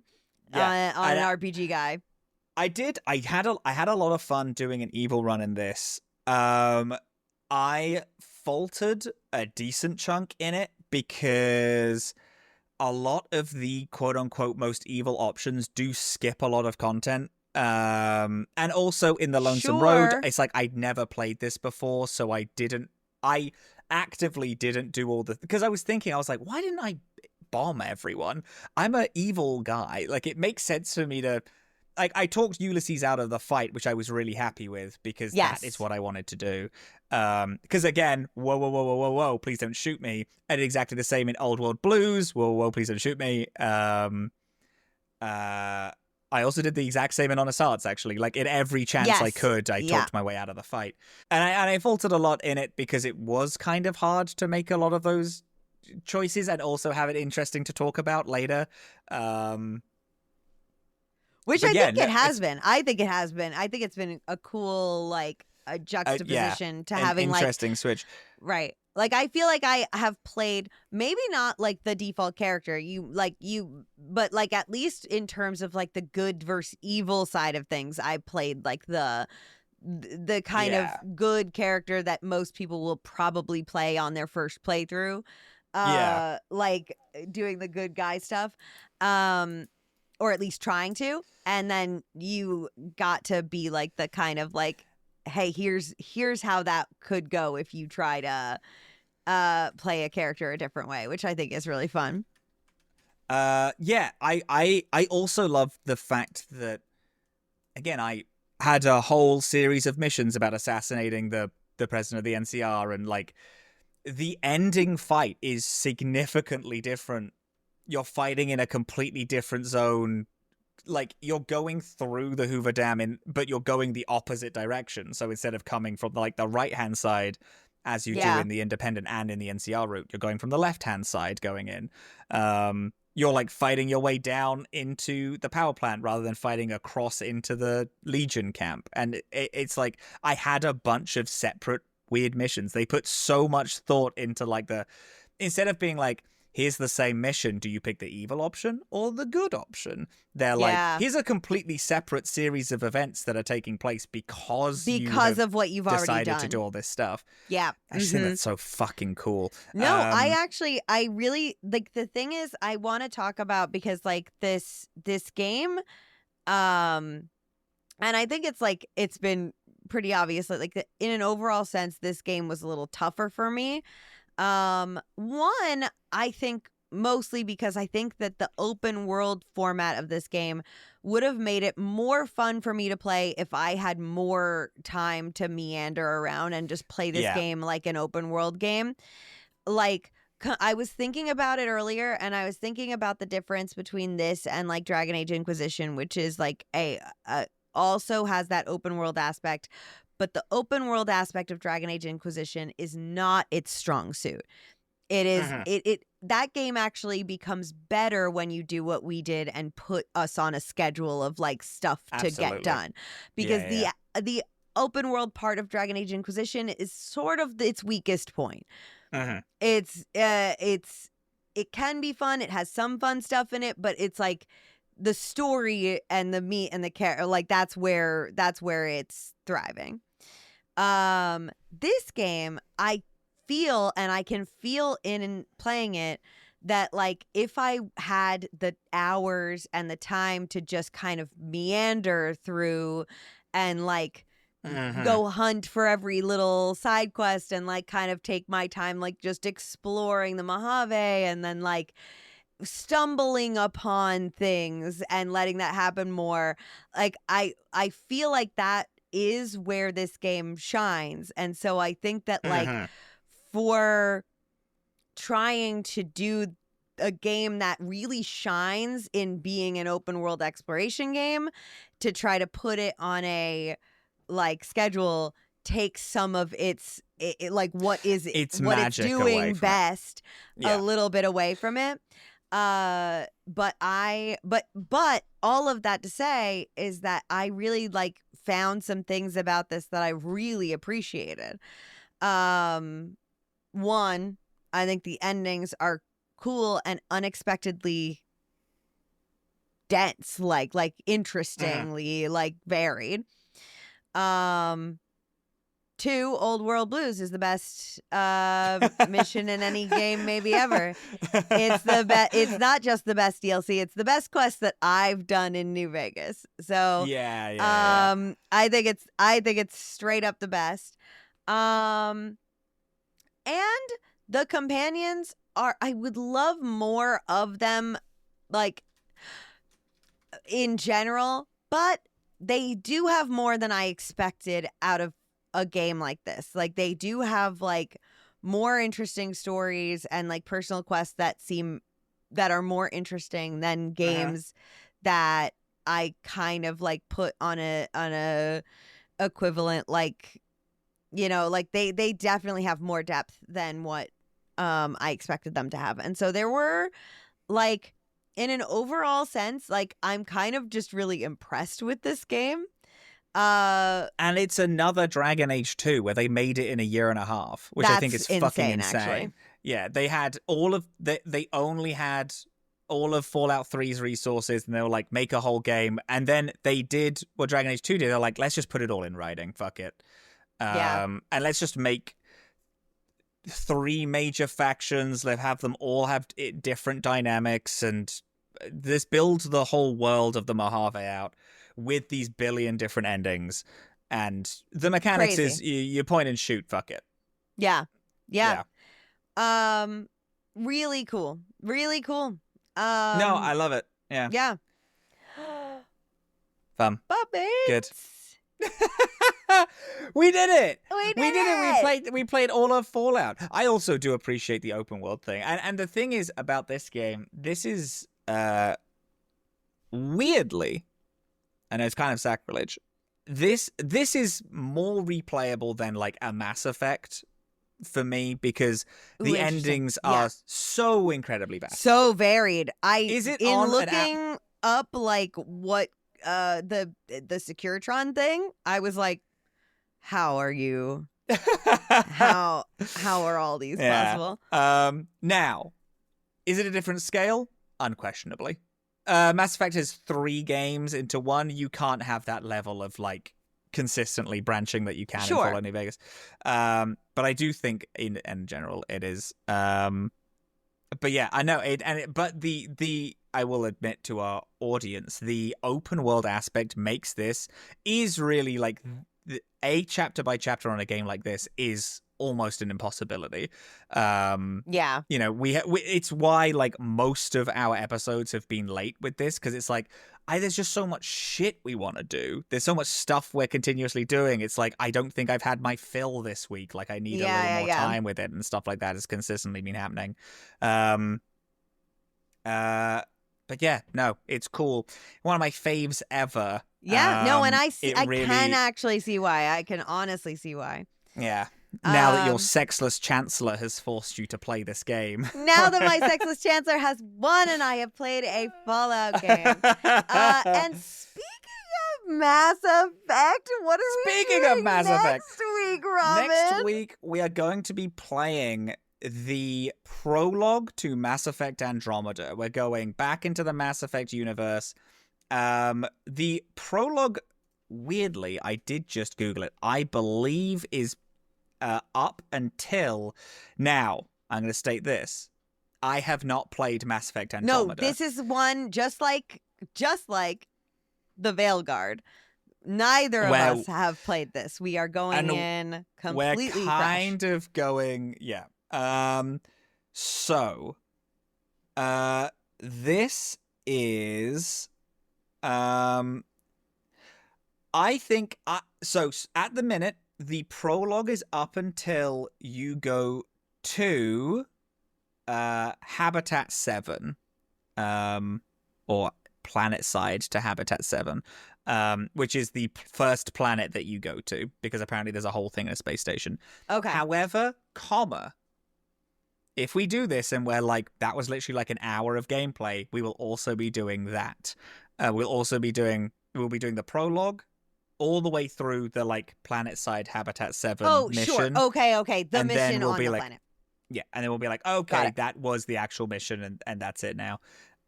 on an RPG guy. I had a lot of fun doing an evil run in this. I faltered a decent chunk in it because a lot of the quote-unquote most evil options do skip a lot of content. And also in the Lonesome Road, it's like I'd never played this before, so I actively didn't do all the... Because I was thinking, I was like, why didn't I bomb everyone? I'm an evil guy. Like, it makes sense for me to... Like, I talked Ulysses out of the fight, which I was really happy with, because that is what I wanted to do. Because again, whoa, please don't shoot me. And exactly the same in Old World Blues. Whoa, please don't shoot me. I also did the exact same in Honest Hearts, actually. Like, in every chance I could, I talked my way out of the fight. And I faltered a lot in it because it was kind of hard to make a lot of those choices and also have it interesting to talk about later. Which I think it has been. I think it has been. I think it's been a cool, like, a juxtaposition to having, like... interesting switch. Right. Like, I feel like I have played, maybe not, like, the default character, but, like, at least in terms of, like, the good versus evil side of things, I played, like, the kind of good character that most people will probably play on their first playthrough. Like, doing the good guy stuff. Or at least trying to, and then you got to be like the kind of like, hey, here's how that could go if you try to play a character a different way, which I think is really fun. I also love the fact that, again, I had a whole series of missions about assassinating the president of the NCR, and like the ending fight is significantly different. You're fighting in a completely different zone. Like, you're going through the Hoover Dam, but you're going the opposite direction. So instead of coming from, like, the right-hand side, as you do in the Independent and in the NCR route, you're going from the left-hand side going in. You're, like, fighting your way down into the power plant rather than fighting across into the Legion camp. And it's like, I had a bunch of separate weird missions. They put so much thought into, like, instead of being like, here's the same mission. Do you pick the evil option or the good option? They're Yeah. like, here's a completely separate series of events that are taking place because of what you've already decided done. to do all this stuff. Yeah. I just think that's so fucking cool. No, I really like, the thing is, I want to talk about, because like this game, and I think it's like, it's been pretty obvious that like in an overall sense, this game was a little tougher for me. One, I think mostly because I think that the open world format of this game would have made it more fun for me to play if I had more time to meander around and just play this game like an open world game. Like, I was thinking about it earlier, and I was thinking about the difference between this and like Dragon Age Inquisition, which is like also has that open world aspect. But the open world aspect of Dragon Age Inquisition is not its strong suit. It is that game actually becomes better when you do what we did and put us on a schedule of like stuff to get done. Because the open world part of Dragon Age Inquisition is sort of its weakest point. It can be fun. It has some fun stuff in it, but it's like the story and the meat and the character, like that's where it's thriving. This game, I feel, and I can feel in playing it, that like if I had the hours and the time to just kind of meander through and like go hunt for every little side quest and like kind of take my time like just exploring the Mojave and then like stumbling upon things and letting that happen more, like I feel like that is where this game shines. And so I think that like for trying to do a game that really shines in being an open world exploration game, to try to put it on a like schedule takes some of its like what it's doing best a little bit away from it. But all of that to say is that I really like found some things about this that I really appreciated. One, I think the endings are cool and unexpectedly dense, like interestingly like varied. Two, Old World Blues is the best mission in any game maybe ever. It's the best. It's not just the best DLC. It's the best quest that I've done in New Vegas. So I think it's straight up the best. And the companions I would love more of them, like in general, but they do have more than I expected out of a game like this. Like they do have like more interesting stories and like personal quests that are more interesting than games that I kind of like put on a equivalent, like, you know, like they definitely have more depth than what I expected them to have. And so there were like, in an overall sense, like I'm kind of just really impressed with this game. And it's another Dragon Age 2 where they made it in a year and a half, which I think is fucking insane. Actually. Yeah, they had they only had all of Fallout 3's resources, and they were like, make a whole game. And then they did what Dragon Age 2 did. They're like, let's just put it all in writing. Fuck it. And let's just make 3 major factions. Let's have them all have different dynamics, and this builds the whole world of the Mojave out with these billion different endings. And the mechanics is you point and shoot. Fuck it. Yeah. Really cool. Really cool. No, I love it. Yeah. Yeah. Fun. Puppets. Good. We did it. We did it. We played all of Fallout. I also do appreciate the open world thing. And the thing is about this game, this is weirdly, and it's kind of sacrilege, this is more replayable than like a Mass Effect for me, because the endings are so incredibly vast, so varied. Looking up like what the Securitron thing, I was like, how are you how are all these possible? Now Is it a different scale? Unquestionably. Mass Effect is 3 games into one. You can't have that level of like consistently branching that you can in Fallout New Vegas. But I do think in general it is. But yeah, I know it. But the I will admit to our audience, the open world aspect makes this is really like a chapter by chapter on a game like this is almost an impossibility. Yeah. You know, it's why like most of our episodes have been late with this, because it's like there's just so much shit we want to do. There's so much stuff we're continuously doing. It's like I don't think I've had my fill this week. Like I need a little more time with it, and stuff like that has consistently been happening. But yeah, no, it's cool. One of my faves ever. Yeah, no, and I really can actually see why. I can honestly see why. Yeah. Now that your sexless chancellor has forced you to play this game. Now that my sexless chancellor has won and I have played a Fallout game. And speaking of Mass Effect, what are we doing next week, Robin? Next week, we are going to be playing the prologue to Mass Effect Andromeda. We're going back into the Mass Effect universe. The prologue, weirdly, I did just Google it, I believe is up until now. I'm going to state this. I have not played Mass Effect Andromeda. No, this is one just like the Veilguard. Neither of us have played this. We are going in completely We're kind of going, yeah. So, this is, I think, so at the minute, the prologue is up until you go to, Habitat 7, or planet side to Habitat 7, which is the first planet that you go to, because apparently there's a whole thing in a space station. Okay. However, if we do this and we're like, that was literally like an hour of gameplay, we will also be doing that. We'll be doing the prologue all the way through the like planet side Habitat 7 mission. Sure. Okay. The and mission then we'll on be the like, planet. Yeah, and then we'll be like, okay, that was the actual mission, and that's it now.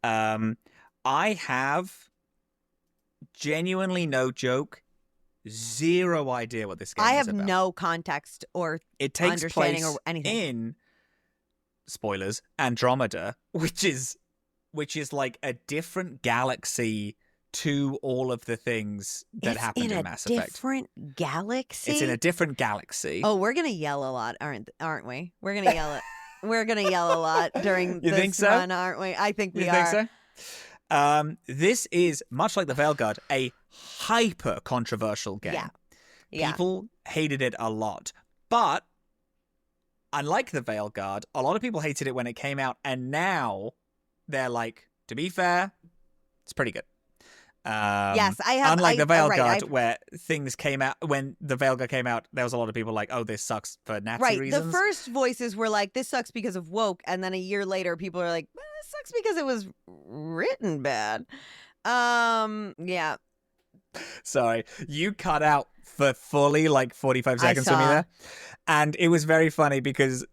I have genuinely, no joke, zero idea what this game is about. I have no context or it takes understanding place or anything. In spoilers, Andromeda, which is like a different galaxy to all of the things that happened in Mass Effect. Different galaxy? It's in a different galaxy. Oh, we're gonna yell a lot, aren't we? We're gonna yell it. We're gonna yell a lot during this run, aren't we? I think we are. You think so? This is, much like the Veilguard, a hyper controversial game. Yeah. People hated it a lot. But unlike the Veilguard, a lot of people hated it when it came out, and now they're like, to be fair, it's pretty good. Yes, I have. Unlike the Veilguard, where things came out, when the Veilguard came out, there was a lot of people like, oh, this sucks for Nazi reasons. The first voices were like, this sucks because of woke, and then a year later, people are like, this sucks because it was written bad. Yeah. Sorry, you cut out for fully like 45 seconds for me there. And it was very funny because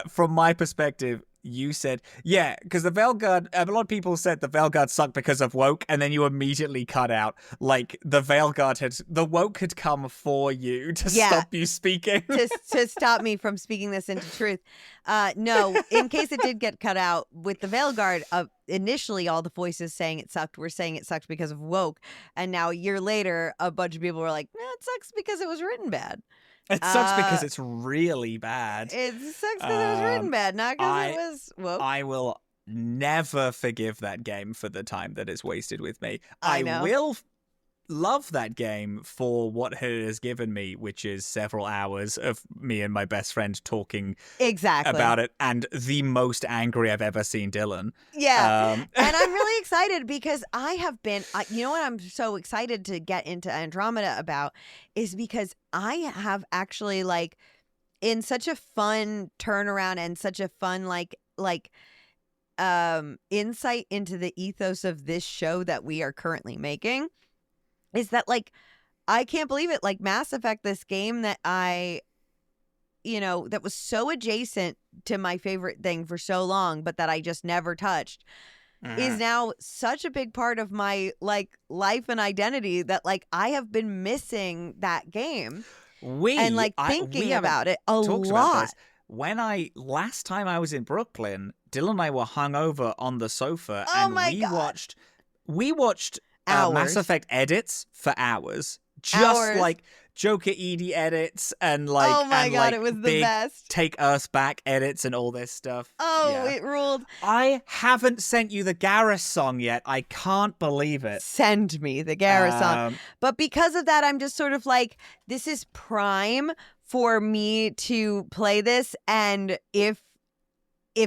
from my perspective, you said, yeah, because the Veilguard, a lot of people said the Veilguard sucked because of woke, and then you immediately cut out like the woke had come for you to stop you speaking. to stop me from speaking this into truth. No, in case it did get cut out, with the Veilguard, initially all the voices saying it sucked were saying it sucked because of woke, and now a year later, a bunch of people were like, it sucks because it was written bad. It sucks because it's really bad. It sucks because it was written bad, not because it was woke. I will never forgive that game for the time that it's wasted with me. I know. Will love that game for what it has given me, which is several hours of me and my best friend talking about it, and the most angry I've ever seen Dillin. Yeah. And I'm really excited because I have been, you know what I'm so excited to get into Andromeda about is because I have actually like in such a fun turnaround and such a fun insight into the ethos of this show that we are currently making. Is that like, I can't believe it. Like Mass Effect, this game that I that was so adjacent to my favorite thing for so long, but that I just never touched, is now such a big part of my like life and identity that like I have been missing that game and like thinking about it a lot. When last time I was in Brooklyn, Dylan and I were hungover on the sofa, Oh and my we God. watched Hours. Mass Effect edits for hours, just Hours. like Joker Edie edits and like Oh my and, God, like, it was the big best. Take Us Back edits and all this stuff. Oh, Yeah. it ruled. I haven't sent you the Garrus song yet. I can't believe it. Send me the Garrus song. But because of that, I'm just sort of like, this is prime for me to play this. And if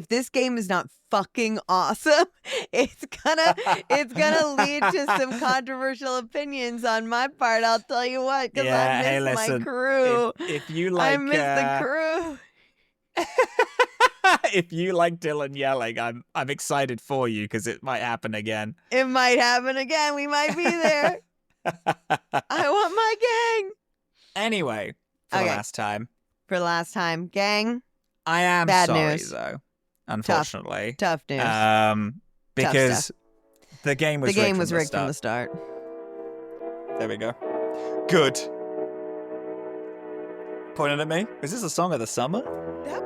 this game is not fucking awesome, it's gonna lead to some controversial opinions on my part. I'll tell you what, because I miss my crew. If you like, I miss the crew. if you like Dylan yelling, I'm excited for you because it might happen again. It might happen again. We might be there. I want my gang. Anyway, for Okay. last time, Gang. I am Bad sorry news. though. Unfortunately, Tough news. because the game was the game rigged was from the rigged from the start. There we go. Good. Pointing at me. Is this a song of the summer? That